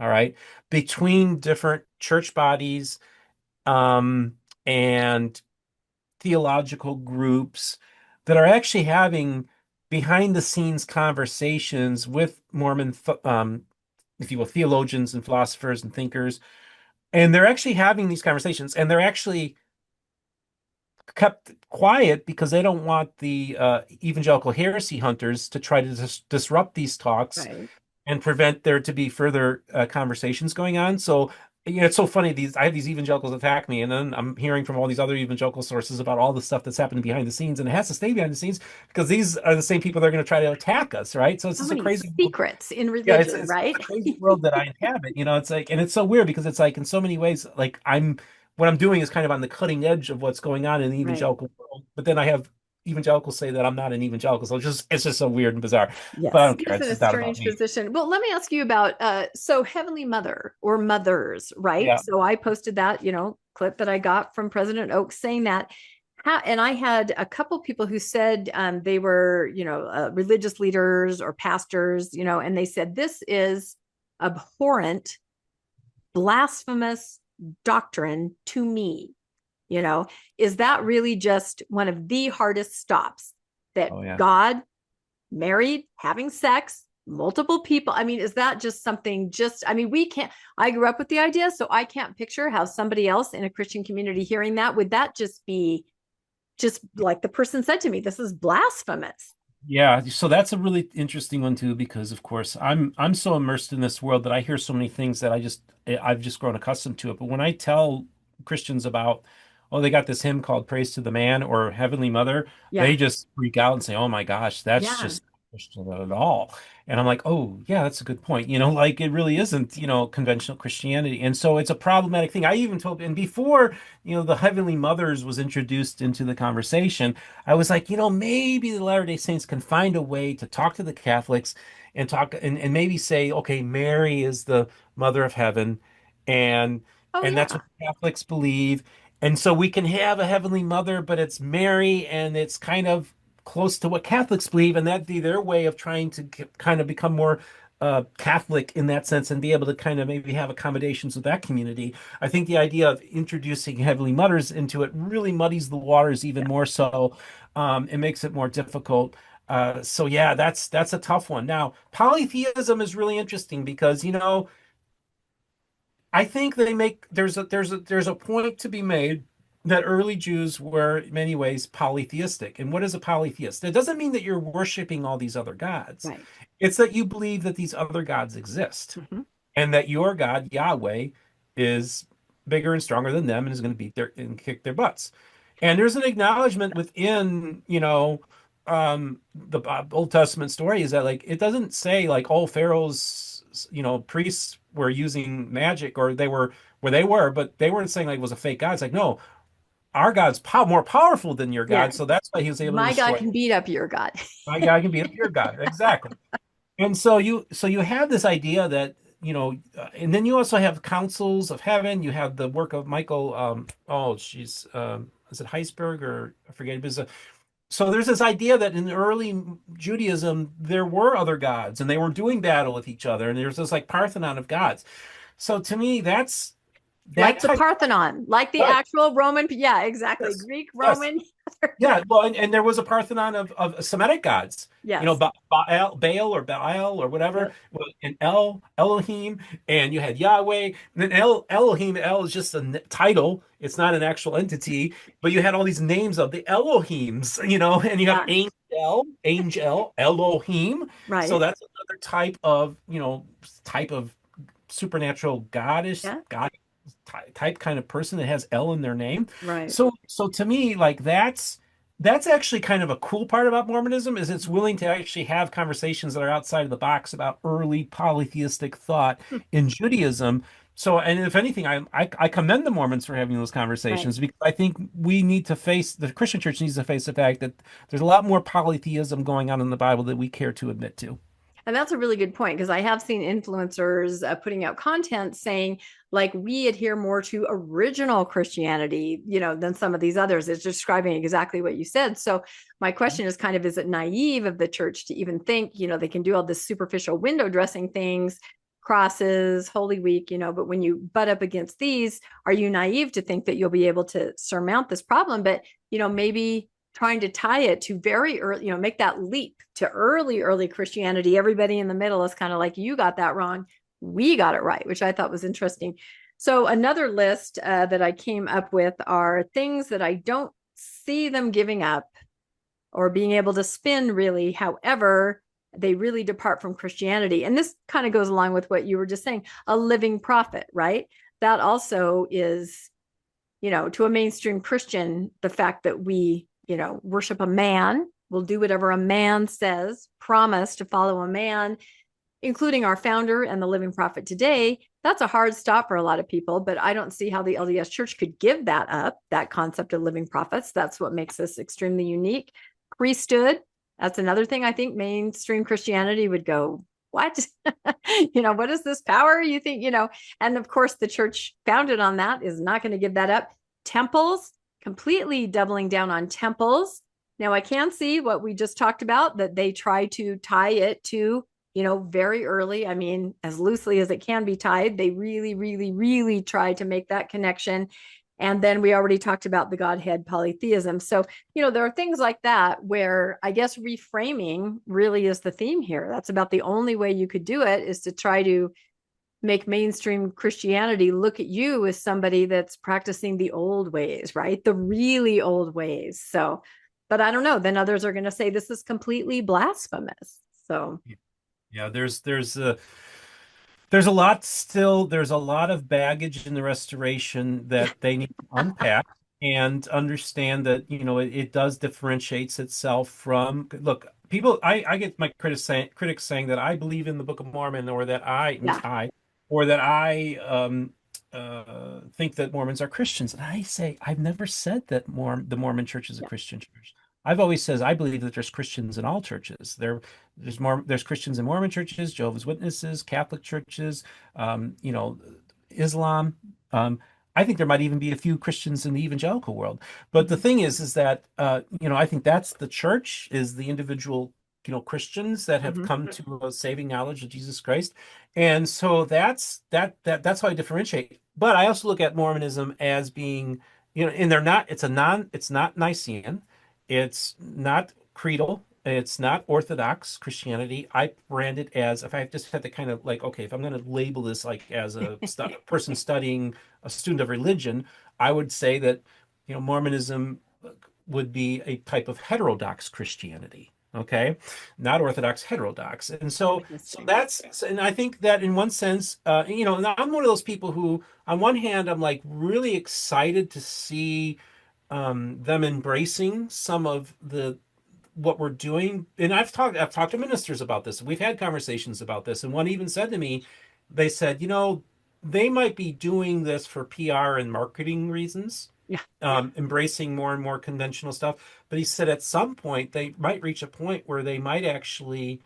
all right, between different church bodies, um, and theological groups that are actually having behind the scenes conversations with Mormon, if you will, theologians and philosophers and thinkers. And they're actually having these conversations, and they're actually kept quiet because they don't want the evangelical heresy hunters to try to disrupt these talks Right. and prevent there to be further conversations going on. So, it's so funny. I have these evangelicals attack me, and then I'm hearing from all these other evangelical sources about all the stuff that's happening behind the scenes, and it has to stay behind the scenes because these are the same people that are going to try to attack us, right? So it's So just a many crazy world. secrets in Yeah, religion, it's right? a crazy world that I inhabit. It's like, and it's so weird because it's like in so many ways, like what I'm doing is kind of on the cutting edge of what's going on in the Right. evangelical world, but then I have evangelicals say that I'm not an evangelical, so it's just so weird and bizarre. But I Yes, don't it care. is in It's a just not about strange me. position. Well, let me ask you about so Heavenly Mother or mothers, right? Yeah. So I posted that, clip that I got from President Oaks saying that. And I had a couple people who said they were, religious leaders or pastors, and they said this is abhorrent, blasphemous doctrine to me. You know, is that really just one of the hardest stops that Oh yeah. God married, having sex, multiple people? I mean, is that just something we can't, I grew up with the idea, so I can't picture how somebody else in a Christian community hearing that, would that just be just like the person said to me, this is blasphemous. Yeah, so that's a really interesting one too, because of course I'm so immersed in this world that I hear so many things that I've just grown accustomed to it. But when I tell Christians about, oh, they got this hymn called Praise to the Man or Heavenly Mother, Yeah. they just freak out and say, oh my gosh, that's Yeah. just not Christian at all. And I'm like, oh yeah, that's a good point. Like it really isn't, conventional Christianity. And so it's a problematic thing. I even told, and before, the Heavenly Mothers was introduced into the conversation, I was like, maybe the Latter-day Saints can find a way to talk to the Catholics and talk and maybe say, okay, Mary is the mother of heaven, and Oh and that's yeah. what Catholics believe. And so we can have a heavenly mother, but it's Mary, and it's kind of close to what Catholics believe, and that'd be their way of trying to kind of become more Catholic in that sense and be able to kind of maybe have accommodations with that community. I think the idea of introducing Heavenly Mothers into it really muddies the waters even more so. It makes it more difficult. So yeah, that's a tough one. Now, polytheism is really interesting because I think there's a point to be made that early Jews were in many ways polytheistic. And what is a polytheist? It doesn't mean that you're worshiping all these other gods. Right. It's that you believe that these other gods exist Mm-hmm. and that your God, Yahweh, is bigger and stronger than them and is going to beat their and kick their butts. And there's an acknowledgement within, the Old Testament story is that like it doesn't say like, oh, Pharaoh's, priests were using magic or they were where they were, but they weren't saying like it was a fake God. It's like, no, our God's more powerful than your Yeah. God, so that's why he was able to My God destroy. can beat up your God. My God can beat up your God. Exactly. And so you have this idea that, and then you also have councils of heaven. You have the work of Michael. Oh, she's is it Heisberg or I forget. So there's this idea that in early Judaism there were other gods and they were doing battle with each other, and there's this like Parthenon of gods. So to me, that's that Like the type. Parthenon, like the Right. actual Roman. Yeah, exactly. Yes. Greek, Yes. Roman. Yeah, well, and there was a Parthenon of Semitic gods, Yes. Baal or Baal or whatever, Yep. well, and Elohim, and you had Yahweh. And then Elohim, El is just a title; it's not an actual entity. But you had all these names of the Elohims, and you have Yeah. angel, Elohim. So Right. that's another type of supernatural Yeah. god type kind of person that has L in their name. Right. So to me, like that's actually kind of a cool part about Mormonism is it's willing to actually have conversations that are outside of the box about early polytheistic thought in Judaism. So, and if anything, I commend the Mormons for having those Right. conversations because I think the Christian church needs to face the fact that there's a lot more polytheism going on in the Bible that we care to admit to. And that's a really good point because I have seen influencers putting out content saying, like, we adhere more to original Christianity, than some of these others. It's describing exactly what you said. So, my question is kind of, is it naive of the church to even think, they can do all this superficial window dressing things crosses, Holy Week, but when you butt up against these, are you naive to think that you'll be able to surmount this problem? But, maybe trying to tie it to very early, make that leap to early Christianity. Everybody in the middle is kind of like, you got that wrong. We got it right, which I thought was interesting. So another list that I came up with are things that I don't see them giving up or being able to spin really. However, they really depart from Christianity. And this kind of goes along with what you were just saying, a living prophet, right? That also is, to a mainstream Christian, the fact that we, worship a man, will do whatever a man says, promise to follow a man, including our founder and the living prophet today. That's a hard stop for a lot of people, but I don't see how the LDS church could give that up, that concept of living prophets. That's what makes us extremely unique. Priesthood, that's another thing I think mainstream Christianity would go, what? What is this power you think, and of course the church founded on that is not going to give that up. Temples, completely doubling down on temples. Now I can see what we just talked about, that they try to tie it to, very early. I mean, as loosely as it can be tied, they really, really, really try to make that connection. And then we already talked about the Godhead polytheism. So, there are things like that where I guess reframing really is the theme here. That's about the only way you could do it, is to try to make mainstream Christianity look at you as somebody that's practicing the old ways, right? The really old ways. So, but I don't know. Then others are going to say this is completely blasphemous. So, yeah, there's a lot still. There's a lot of baggage in the restoration that they need to unpack and understand that, it does differentiates itself from, look, people, I get my critics saying that I believe in the Book of Mormon, or that I think that Mormons are Christians. And I say, I've never said that the Mormon church is a Christian church. I've always said I believe that there's Christians in all churches. There's Christians in Mormon churches, Jehovah's Witnesses, Catholic churches, Islam. I think there might even be a few Christians in the evangelical world. But the thing is that I think that's the church, is the individual Christians that have come to a saving knowledge of Jesus Christ. And so that's how I differentiate. But I also look at Mormonism as being, and it's not Nicene. It's not creedal. It's not Orthodox Christianity. I brand it as, if I just had to kind of like, okay, if I'm going to label this like as a person studying, a student of religion, I would say that, Mormonism would be a type of heterodox Christianity. Okay, not Orthodox, heterodox. And so and I think that in one sense, and I'm one of those people who, on one hand, I'm like really excited to see them embracing some of what we're doing. And I've talked to ministers about this. We've had conversations about this. And one even said to me, they said, they might be doing this for PR and marketing reasons. Yeah. Embracing more and more conventional stuff. But he said at some point they might reach a point where they might actually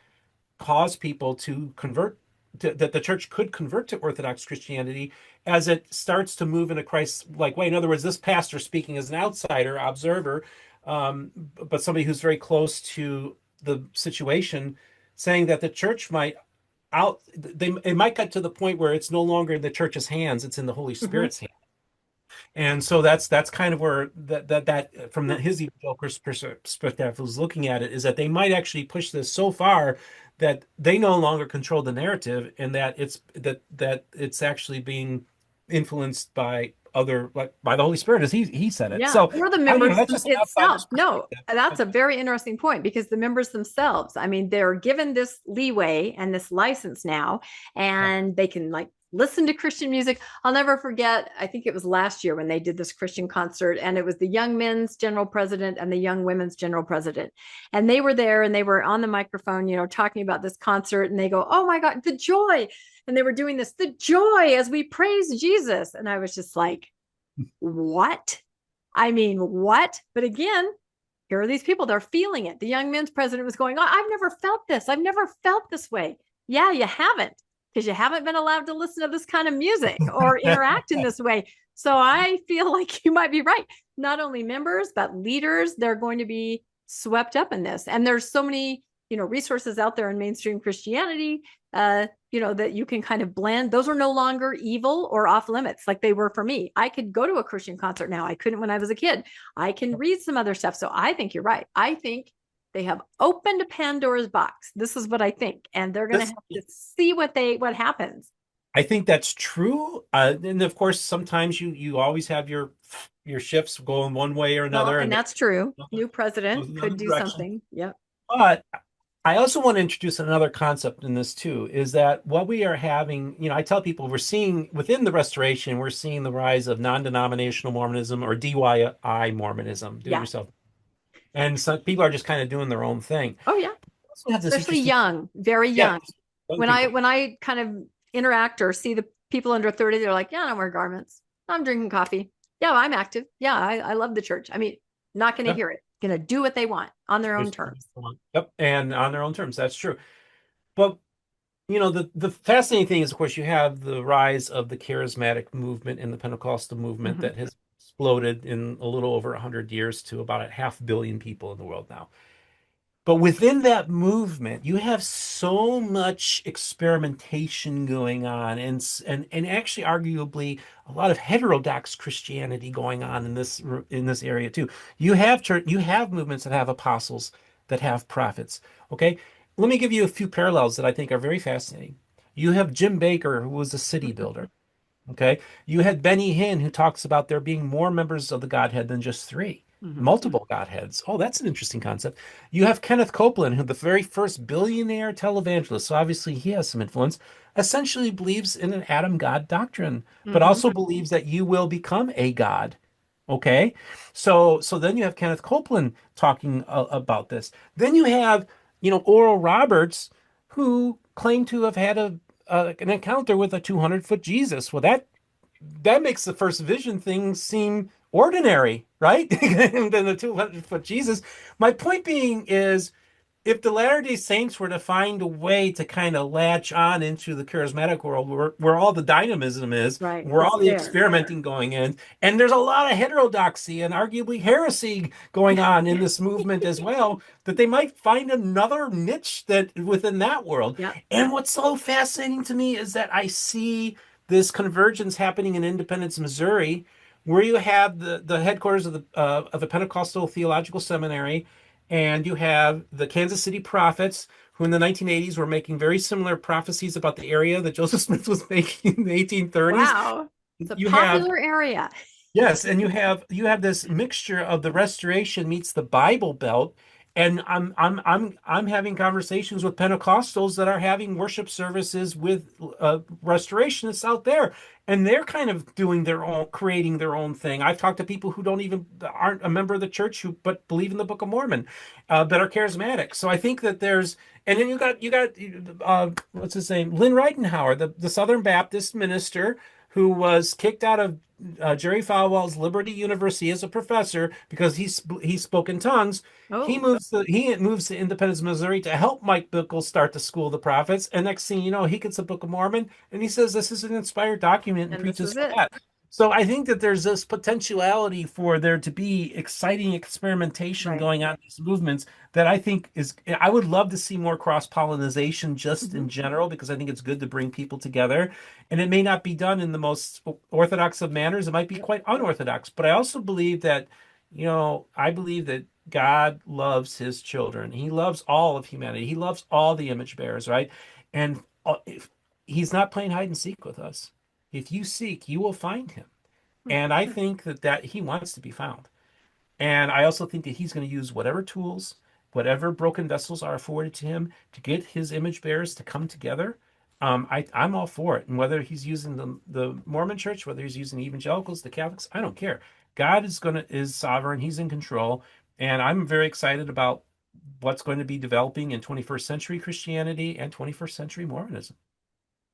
cause people to convert, that the church could convert to Orthodox Christianity as it starts to move in a Christ-like way. In other words, this pastor speaking as an outsider, observer, but somebody who's very close to the situation, saying that the church it might get to the point where it's no longer in the church's hands, it's in the Holy Spirit's hands. And so that's kind of where that from his evangelical perspective was looking at it, is that they might actually push this so far that they no longer control the narrative, and that it's actually being influenced by by the Holy Spirit, as he said it. Yeah, so or the members itself. No, that's Yeah. a very interesting point, because the members themselves, I mean, they're given this leeway and this license now, and they can like listen to Christian music. I'll never forget, I think it was last year when they did this Christian concert, and it was the young men's general president and the young women's general president. And they were there and they were on the microphone, talking about this concert, and they go, "Oh my God, the joy." And they were doing this, the joy as we praise Jesus. And I was just like, what? I mean, what? But again, here are these people, they're feeling it. The young men's president was going, "Oh, I've never felt this. I've never felt this way." Yeah, you haven't, because you haven't been allowed to listen to this kind of music or interact in this way. So I feel like you might be right. Not only members, but leaders, they're going to be swept up in this. And there's so many, resources out there in mainstream Christianity that you can kind of blend. Those are no longer evil or off limits like they were for me. I could go to a Christian concert now. I couldn't when I was a kid. I can read some other stuff. So I think you're right. I think they have opened a Pandora's box. This is what I think. And they're going to This, have to see what happens. I think that's true. And of course, sometimes you always have your shifts going one way or Well, another, and and that's true. goes New president another could do direction. something. Yep. But I also want to introduce another concept in this too, is that what we are having, I tell people we're seeing within the restoration, we're seeing the rise of non-denominational Mormonism or DIY Mormonism, do it Yeah. yourself. And some people are just kind of doing their own thing. Oh, yeah. We also have this Especially interesting, young, very yeah, young. young When I people. when I kind of interact or see the people under 30, they're like, yeah, I don't wear garments. I'm drinking coffee. Yeah, I'm active. Yeah, I love the church. I mean, not going to Yep. hear it. Going to do what they want on their own terms. Yep. And on their own terms, that's true. But the fascinating thing is, of course, you have the rise of the charismatic movement and the Pentecostal movement Mm-hmm. that has exploded in a little over 100 years to about a 500 million people in the world now. But within that movement, you have so much experimentation going on, and actually, arguably, a lot of heterodox Christianity going on in this area too. You have movements that have apostles, that have prophets. Okay, let me give you a few parallels that I think are very fascinating. You have Jim Baker, who was a city builder. Okay. You had Benny Hinn, who talks about there being more members of the Godhead than just three, Mm-hmm. multiple Godheads. Oh, that's an interesting concept. You have Kenneth Copeland, who the very first billionaire televangelist, so obviously he has some influence, essentially believes in an Adam God doctrine, but Mm-hmm. also believes that you will become a God. Okay. So then you have Kenneth Copeland talking about this. Then you have, Oral Roberts, who claimed to have had an encounter with a 200-foot Jesus. Well, that makes the first vision thing seem ordinary, right? And then the 200-foot Jesus. My point being is, if the Latter-day Saints were to find a way to kind of latch on into the charismatic world where all the dynamism is, Right. where all It's the there. experimenting going in, and there's a lot of heterodoxy and arguably heresy going on in this movement as well, that they might find another niche that within that world. Yeah. And what's so fascinating to me is that I see this convergence happening in Independence, Missouri, where you have the headquarters of the Pentecostal Theological Seminary, and you have the Kansas City prophets, who in the 1980s were making very similar prophecies about the area that Joseph Smith was making in the 1830s. Wow. It's a You have popular area. Yes, and you have this mixture of the Restoration meets the Bible Belt, and I'm having conversations with Pentecostals that are having worship services with Restorationists out there, and they're kind of doing their own, creating their own thing. I've talked to people who aren't a member of the church who but believe in the Book of Mormon, that are charismatic. So I think that and then you got what's his name, Lynn Reitenhauer, the Southern Baptist minister who was kicked out of Jerry Falwell's Liberty University as a professor because he spoke in tongues. He Oh, moves to Independence, Missouri to help Mike Bickle start the School of the Prophets. And next thing you know, he gets a Book of Mormon and he says this is an inspired document and and this preaches is from it. that. So I think that there's this potentiality for there to be exciting experimentation Right. going on in these movements that I think I would love to see more cross-pollination just Mm-hmm. in general, because I think it's good to bring people together. And it may not be done in the most orthodox of manners. It might be quite unorthodox. But I also believe that, I believe that God loves his children. He loves all of humanity. He loves all the image bearers, right? And if he's not playing hide and seek with us. If you seek, you will find him. And I think that he wants to be found. And I also think that he's going to use whatever tools, whatever broken vessels are afforded to him to get his image bearers to come together. I'm all for it. And whether he's using the Mormon church, whether he's using the evangelicals, the Catholics, I don't care. God is sovereign. He's in control. And I'm very excited about what's going to be developing in 21st century Christianity and 21st century Mormonism.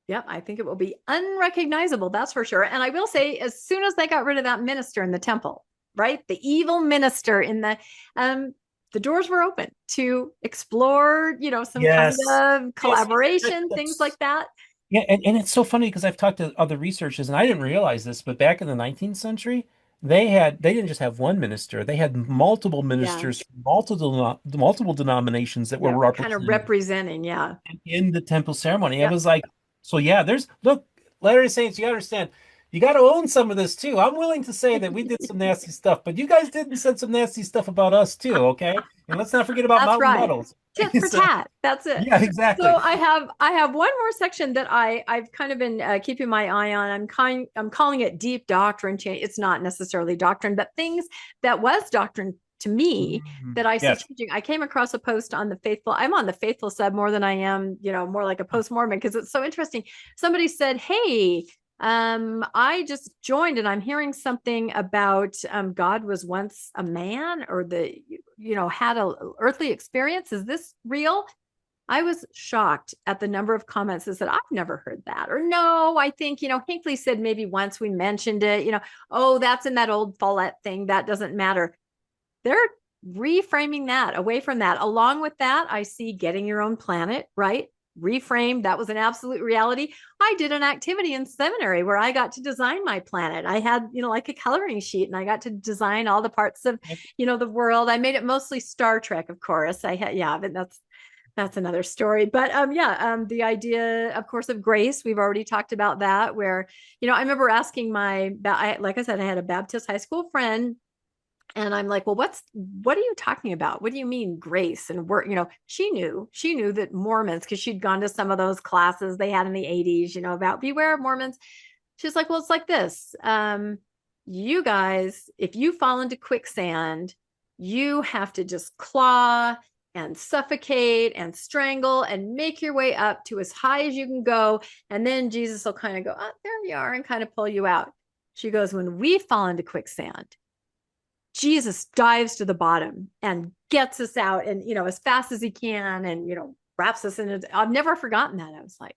Yeah, I think it will be unrecognizable. That's for sure. And I will say, as soon as they got rid of that minister in the temple, right, the evil minister the doors were open to explore, some kind Yes. of Yes. collaboration, things like that. Yeah, and it's so funny because I've talked to other researchers and I didn't realize this, but back in the 19th century, they didn't just have one minister, they had multiple Yeah. ministers from multiple denominations that were Yeah. Kind of represented representing. Yeah. in the temple ceremony. It Yep. was like, so yeah, there's look, Latter-day Saints, you understand, you got to own some of this too. I'm willing to say that we did some nasty stuff, but you guys did said some nasty stuff about us too, okay? And let's not forget about That's Mountain right. Muddles. Tit for So tat. That's it. yeah, exactly. So I have one more section that I've kind of been keeping my eye on. I'm calling it deep doctrine change. It's not necessarily doctrine, but things that was doctrine to me that I see Yes. changing. I came across a post on the Faithful. I'm on the Faithful sub more than I am, more like a post Mormon because it's so interesting. Somebody said, "Hey, I just joined and I'm hearing something about God was once a man or had a earthly experience. Is this real?" I was shocked at the number of comments that said, "I've never heard that." Or, "No, I think, Hinckley said maybe once we mentioned it, oh, that's in that old Follett thing. That doesn't matter." They're reframing that away from that. Along with that, I see getting your own planet, right? Reframe. That was an absolute reality. I did an activity in seminary where I got to design my planet. I had, like a coloring sheet and I got to design all the parts of, the world. I made it mostly Star Trek, of course. But that's another story. But the idea, of course, of grace, we've already talked about that. Where I remember asking like I said, I had a Baptist high school friend, and I'm like, "Well, what are you talking about? What do you mean grace and work?" She knew that Mormons, because she'd gone to some of those classes they had in the 80s, about beware of Mormons. She's like, "Well, it's like this. You guys, if you fall into quicksand, you have to just claw and suffocate and strangle and make your way up to as high as you can go. And then Jesus will kind of go, oh, there you are, and kind of pull you out." She goes, "When we fall into quicksand, Jesus dives to the bottom and gets us out and, as fast as he can and, wraps us in it." I've never forgotten that. I was like,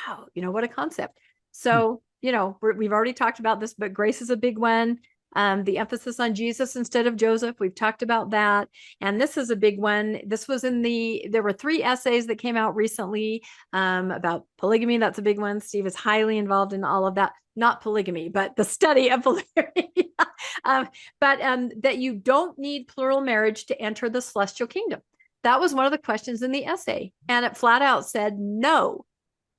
wow, what a concept. So, we've already talked about this, but grace is a big one. The emphasis on Jesus instead of Joseph. We've talked about that. And this is a big one. This was there were 3 essays that came out recently about polygamy. That's a big one. Steve is highly involved in all of that. Not polygamy, but the study of polygamy. But that you don't need plural marriage to enter the celestial kingdom. That was one of the questions in the essay. And it flat out said no.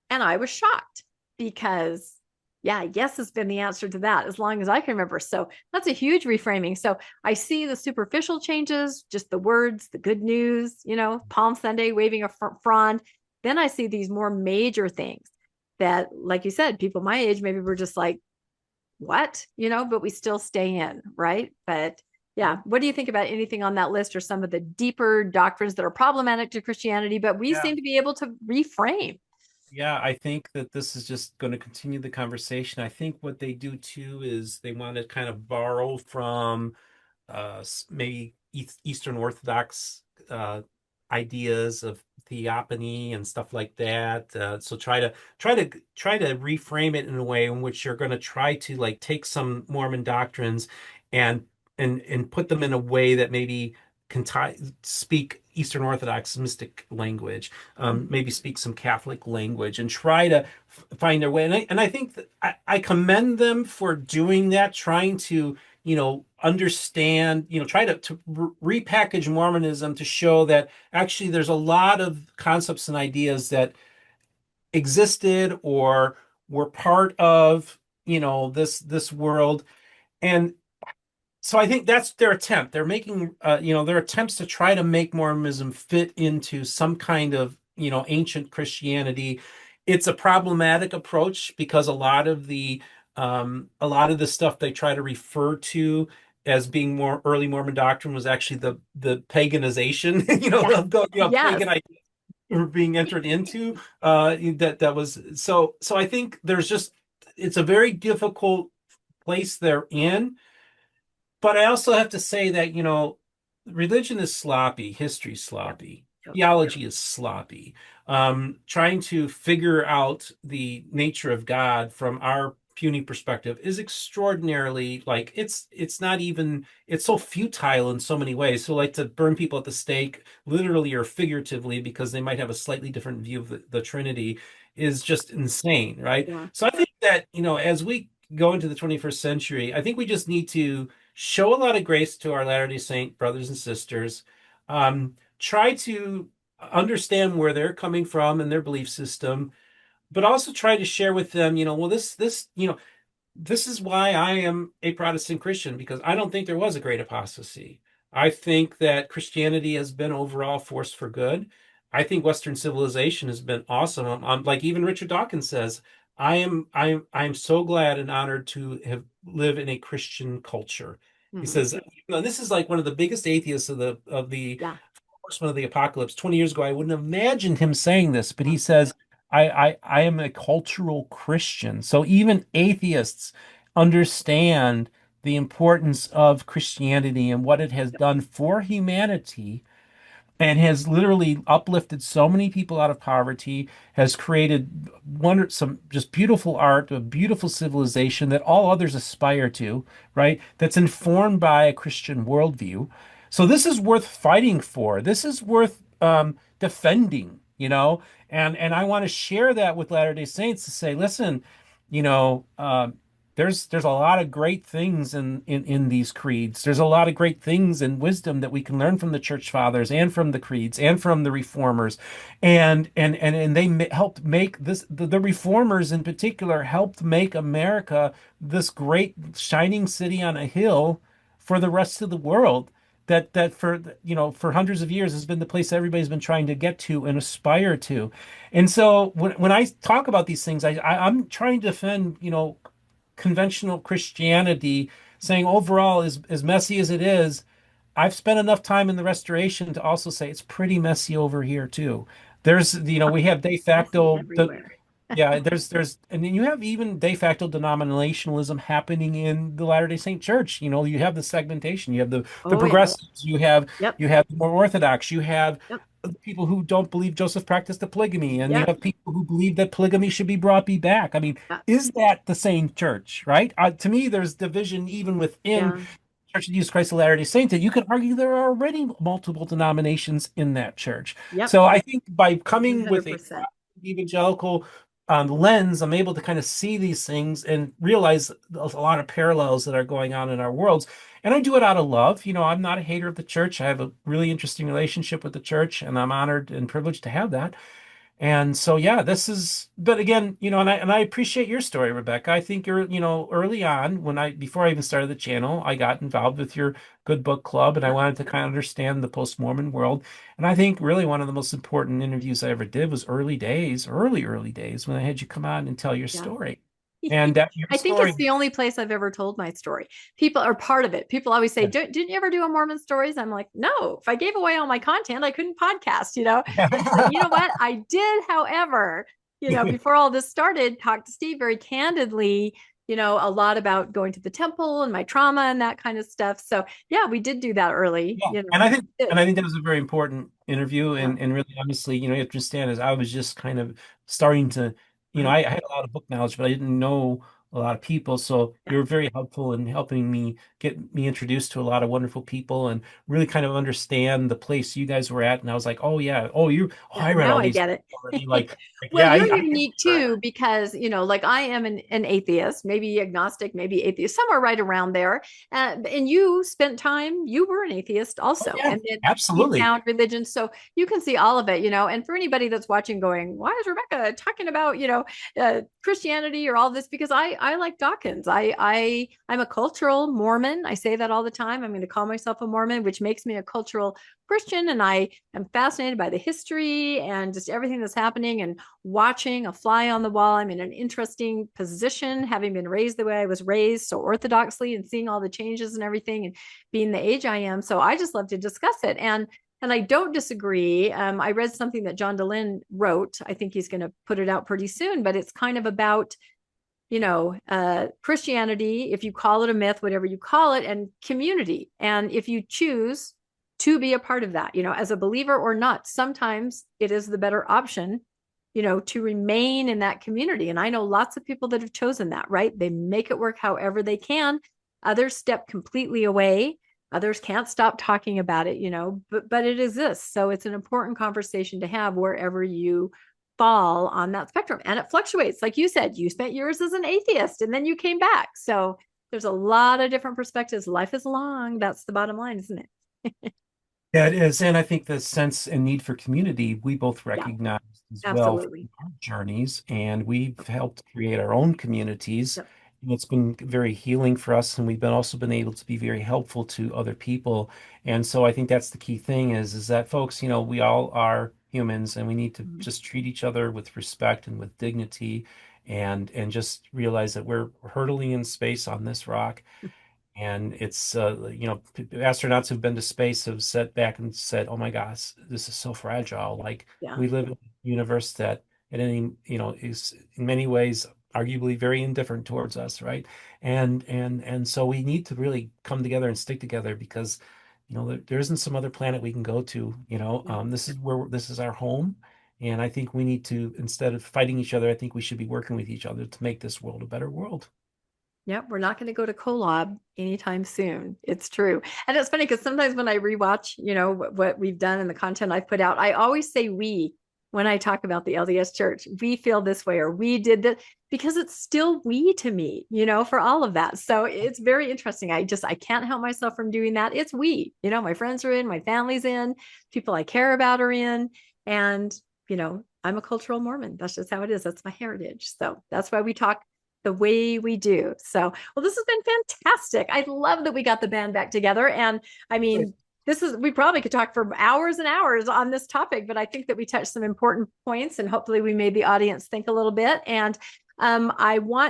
And I was shocked because, yeah, yes has been the answer to that as long as I can remember. So that's a huge reframing. So I see the superficial changes, just the words, the good news, Palm Sunday, waving a frond. Then I see these more major things that, like you said, people my age maybe were just like, what, but we still stay in, right? But yeah, what do you think about anything on that list or some of the deeper doctrines that are problematic to Christianity, but we Yeah. seem to be able to reframe? Yeah, I think that this is just going to continue the conversation. I think what they do too is they want to kind of borrow from maybe Eastern Orthodox ideas of theophany and stuff like that. So try to reframe it in a way in which you're going to try to like take some Mormon doctrines and and put them in a way that maybe can speak Eastern Orthodox mystic language, maybe speak some Catholic language, and try to find their way. And I think that I commend them for doing that, trying to understand, try to repackage Mormonism to show that actually there's a lot of concepts and ideas that existed or were part of, this world. And so I think that's their attempt. They're making, their attempts to try to make Mormonism fit into some kind of, ancient Christianity. It's a problematic approach because a lot of the stuff they try to refer to as being more early Mormon doctrine was actually the paganization, Yeah. pagan Yes. ideas were being entered into. That was so. So I think it's a very difficult place they're in, but I also have to say that, religion is sloppy, history's Yep. sloppy, Yep. theology is sloppy. Trying to figure out the nature of God from our puny perspective is extraordinarily like it's not even it's so futile in so many ways. So like to burn people at the stake, literally or figuratively, because they might have a slightly different view of the Trinity is just insane, right? Yeah. So I think that, as we go into the 21st century, I think we just need to show a lot of grace to our Latter-day Saint brothers and sisters. Try to understand where they're coming from and their belief system, but also try to share with them, well, this is why I am a Protestant Christian, because I don't think there was a great apostasy. I think that Christianity has been overall force for good. I think Western civilization has been awesome. Like even Richard Dawkins says, I'm so glad and honored to have live in a Christian culture. He Mhm. says, this is like one of the biggest atheists of the Yeah. horsemen of the apocalypse. 20 years ago, I wouldn't have imagined him saying this, but Yeah. he says, I am a cultural Christian. So even atheists understand the importance of Christianity and what it has done for humanity, and has literally uplifted so many people out of poverty, has created some just beautiful art, a beautiful civilization that all others aspire to, right? That's informed by a Christian worldview. So this is worth fighting for. This is worth defending, and I want to share that with Latter-day Saints to say, listen, you know, um, there's a lot of great things in these creeds. There's a lot of great things and wisdom that we can learn from the church fathers and from the creeds and from the reformers, and they helped make this. The reformers in particular helped make America this great shining city on a hill for the rest of the world. That for hundreds of years has been the place everybody's been trying to get to and aspire to. And so when I talk about these things, I'm trying to defend, conventional Christianity, saying overall, as messy as it is, I've spent enough time in the Restoration to also say it's pretty messy over here too. We have de Messy facto, everywhere. yeah, and then you have even de facto denominationalism happening in the Latter-day Saint Church. You have the segmentation, you have the Oh, yeah. progressives, you have Yep. you have the more Orthodox, you have Yep. people who don't believe Joseph practiced the polygamy, and you Yep. have people who believe that polygamy should be brought back. I mean, Yeah. is that the same church, right? To me, there's division even within Yeah. Church of Jesus Christ of Latter-day Saints that you can argue there are already multiple denominations in that church. Yep. So I think by coming with a 100%. evangelical lens, I'm able to kind of see these things and realize there's a lot of parallels that are going on in our worlds. And I do it out of love. I'm not a hater of the church. I have a really interesting relationship with the church, and I'm honored and privileged to have that. And so, yeah, but again, and I appreciate your story, Rebecca. I think early on before I even started the channel, I got involved with your Good Book Club, and I Yep. wanted to kind of understand the post-Mormon world. And I think really one of the most important interviews I ever did was early days, early days, when I had you come on and tell your Yeah. story. And that your I think it's story, the only place I've ever told my story. People are part of it. People always say, didn't you ever do a Mormon stories? I'm like, no, if I gave away all my content, I couldn't podcast. But you know what? I did, however, before all this started, talk to Steve very candidly, a lot about going to the temple and my trauma and that kind of stuff. So yeah, we did do that early, yeah, and I think Did. and I think that was a very important interview, Yeah. and really honestly, you have to understand is I was just kind of starting to, Right. I had a lot of book knowledge, but I didn't know a lot of people. So Yeah. you were very helpful in helping me get me introduced to a lot of wonderful people and really kind of understand the place you guys were at. And I was like, oh yeah, Yeah, I read now all I these get books already. it. Like Well, yeah, you're I get unique too because, like I am an atheist, maybe agnostic, maybe atheist, somewhere right around there. And you spent time, you were an atheist oh also, yeah, and then you absolutely. found religion. So you can see all of it. And for anybody that's watching going, why is Rebecca talking about, Christianity or all this? Because I like Dawkins. I'm a cultural Mormon. I say that all the time. I'm going to call myself a Mormon, which makes me a cultural Christian. And I am fascinated by the history and just everything that's happening and watching a fly on the wall. I'm in an interesting position, having been raised the way I was raised, so orthodoxly, and seeing all the changes and everything and being the age I am. So I just love to discuss it. And I don't disagree. I read something that John Dehlin wrote. I think he's going to put it out pretty soon, but it's kind of about Christianity, if you call it a myth, whatever you call it, and community. And if you choose to be a part of that, as a believer or not, sometimes it is the better option, to remain in that community. And I know lots of people that have chosen that, right? They make it work however they can. Others step completely away. Others can't stop talking about it, but it exists. So it's an important conversation to have wherever you fall on that spectrum. And it fluctuates. Like you said, you spent years as an atheist and then you came back. So There's a lot of different perspectives. Life is long. That's the bottom line, isn't it? Yeah, it is. And I think the sense and need for community, we both Yeah, recognize as well from absolutely. our journeys, and we've helped create our own communities. Yep. And it's been very healing for us, and we've been also been able to be very helpful to other people. And so I think that's the key thing is that folks, we all are humans and we need to Mhm. just treat each other with respect and with dignity and just realize that we're hurtling in space on this rock. And it's, astronauts who've been to space have sat back and said, "Oh my gosh, this is so fragile. Like Yeah. we live in a universe that at any, is in many ways arguably very indifferent towards us, right? And so we need to really come together and stick together because, there isn't some other planet we can go to. Yeah. This is our home. And I think we need to, instead of fighting each other, I think we should be working with each other to make this world a better world. Yep, we're not going to go to Kolob anytime soon. It's true. And it's funny because sometimes when I rewatch, what we've done and the content I've put out, I always say we when I talk about the LDS church. We feel this way or we did that because it's still we to me, for all of that. So it's very interesting. I can't help myself from doing that. It's we, my friends are in, my family's in, people I care about are in. And, I'm a cultural Mormon. That's just how it is. That's my heritage. So that's why we talk the way we do. So, well, this has been fantastic. I love that we got the band back together. And I mean, we probably could talk for hours and hours on this topic, but I think that we touched some important points and hopefully we made the audience think a little bit. And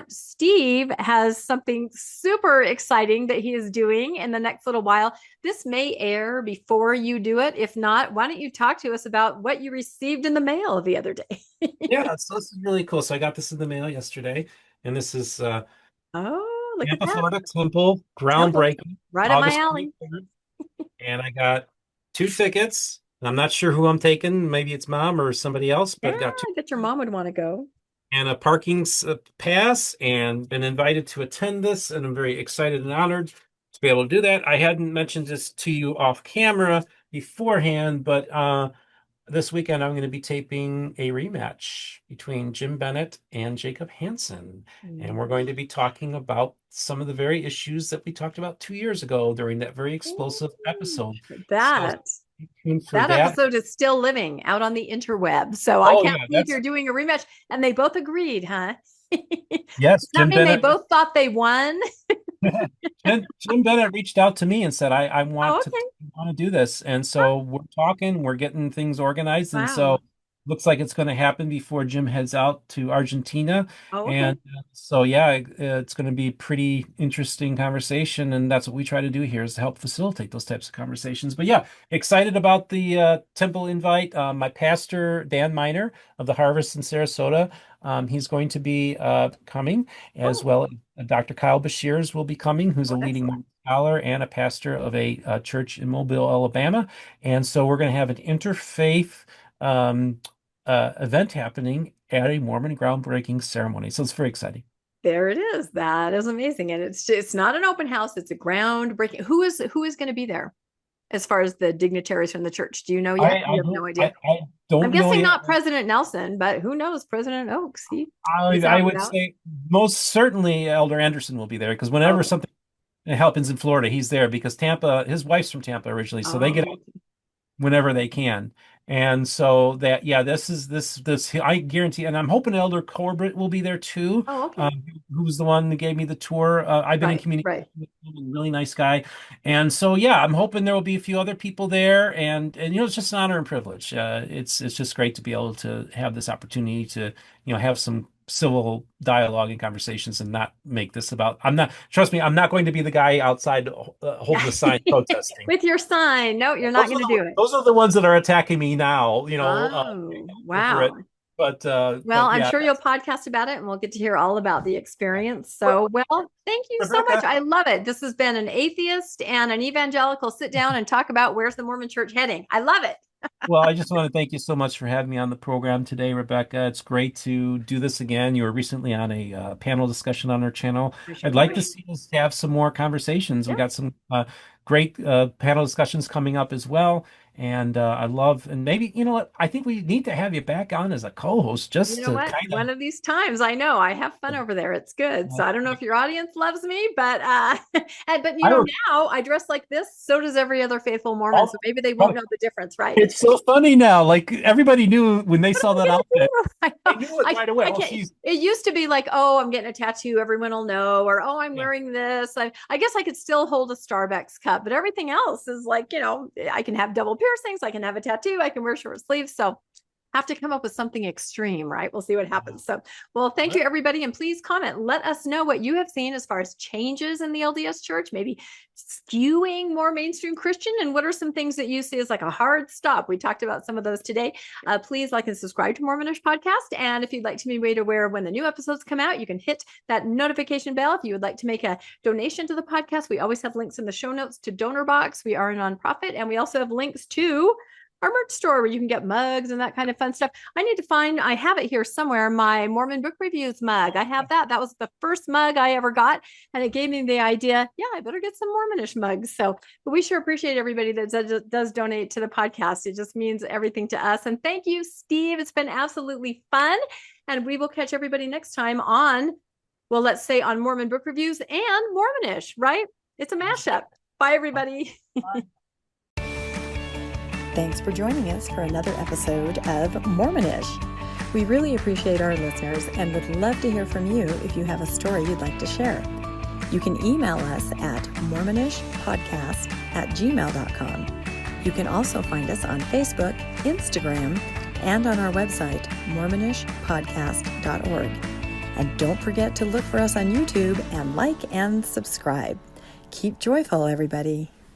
Steve has something super exciting that he is doing in the next little while. This may air before you do it. If not, why don't you talk to us about what you received in the mail the other day? Yeah, so this is really cool. So I got this in the mail yesterday, and this is Oh, look at Tampa, that. Florida Temple, Temple, groundbreaking, right up my August alley. 23rd. And I got two tickets. I'm not sure who I'm taking. Maybe it's mom or somebody else, Yeah, but got two I bet your mom would want to go. and a parking pass and been invited to attend this. And I'm very excited and honored to be able to do that. I hadn't mentioned this to you off camera beforehand, but this weekend I'm going to be taping a rematch between Jim Bennett and Jacob Hansen. And we're going to be talking about some of the very issues that we talked about 2 years ago during that very explosive episode. So That stay tuned for that that. episode is still living out on the interweb. So I Oh can't yeah, believe that's you're doing a rematch. And they both agreed, huh? yes, Does that Jim mean they Bennett. both thought they won? Jim Bennett reached out to me and said, I Oh, want to do this. And so we're talking, we're getting things organized. And wow. so looks like it's going to happen before Jim heads out to Argentina. Oh, okay. And so, yeah, it's going to be pretty interesting conversation. And that's what we try to do here is to help facilitate those types of conversations. But yeah, excited about the temple invite. My pastor, Dan Miner of the Harvest in Sarasota, he's going to be coming as Oh, well. Dr. Kyle Bashirs will be coming, who's oh, a leading excellent. Mormon scholar and a pastor of a church in Mobile, Alabama. And so we're going to have an interfaith um, event happening at a Mormon groundbreaking ceremony. So it's very exciting. There it is. That is amazing. And it's not an open house, it's a groundbreaking. Who is going to be there as far as the dignitaries from the church? Do you know yet? You have no idea. I I'm don't know guessing yet. not President Nelson, but who knows? President Oaks. He's I out and would about. say most certainly Elder Anderson will be there because whenever Okay. something happens in Florida, he's there because Tampa, his wife's from Tampa originally, so they get Oh, whenever they can. And so that, yeah, this, I guarantee, and I'm hoping Elder Corbett will be there too, oh, okay. who was the one that gave me the tour. I've been in Right, communication right. with him, really nice guy. And so, yeah, I'm hoping there will be a few other people there. And it's just an honor and privilege. It's just great to be able to have this opportunity to, have some civil dialogue and conversations and not make this about, trust me, I'm not going to be the guy outside holding the sign protesting. With your sign. No, you're not going to do it. Those are the ones that are attacking me now, Oh, over it. wow. Well, But I'm yeah, sure you'll podcast about it and we'll get to hear all about the experience. But So, well, thank you so much. Rebecca, I love it. This has been an atheist and an evangelical sit down and talk about where's the Mormon church heading. I love it. well, I just want to thank you so much for having me on the program today, Rebecca. It's great to do this again. You were recently on a panel discussion on our channel. I sure I'd like was. to see us have some more conversations. We Yeah. got some great panel discussions coming up as well. And I love, and maybe, you know what, I think we need to have you back on as a co-host You just know to what? kind One of these times, I know I have fun over there. It's good. So I don't know if your audience loves me, but but you know, now I dress like this. So does every other faithful Mormon. So maybe they won't know the difference, right? It's so funny now. Like everybody knew when they saw that outfit. They knew it right away. I can't, it used to be like, oh, I'm getting a tattoo. Everyone will know. Or, oh, I'm wearing this. I guess I could still hold a Starbucks cup, but everything else is like, you know, I can have double piercings. I can have a tattoo. I can wear short sleeves. So have to come up with something extreme, right? We'll see what happens. So, well, thank you, everybody. And please comment. Let us know what you have seen as far as changes in the LDS church, maybe skewing more mainstream Christian. And what are some things that you see as like a hard stop? We talked about some of those today. Please like and subscribe to Mormonish Podcast. And if you'd like to be made aware when the new episodes come out, you can hit that notification bell. If you would like to make a donation to the podcast, we always have links in the show notes to Donor Box. We are a nonprofit, and we also have links to our merch store where you can get mugs and that kind of fun stuff. I need to find, I have it here somewhere, my Mormon book reviews mug. I have that. That was the first mug I ever got. And it gave me the idea, yeah, I better get some Mormonish mugs. So, but we sure appreciate everybody that does donate to the podcast. It just means everything to us. And thank you, Steve. It's been absolutely fun. And we will catch everybody next time on, well, let's say on Mormon book reviews and Mormonish, right? It's a mashup. Bye, everybody. Bye. Thanks for joining us for another episode of Mormonish. We really appreciate our listeners and would love to hear from you if you have a story you'd like to share. You can email us at mormonishpodcast@gmail.com. You can also find us on Facebook, Instagram, and on our website, mormonishpodcast.org. And don't forget to look for us on YouTube and like and subscribe. Keep joyful, everybody.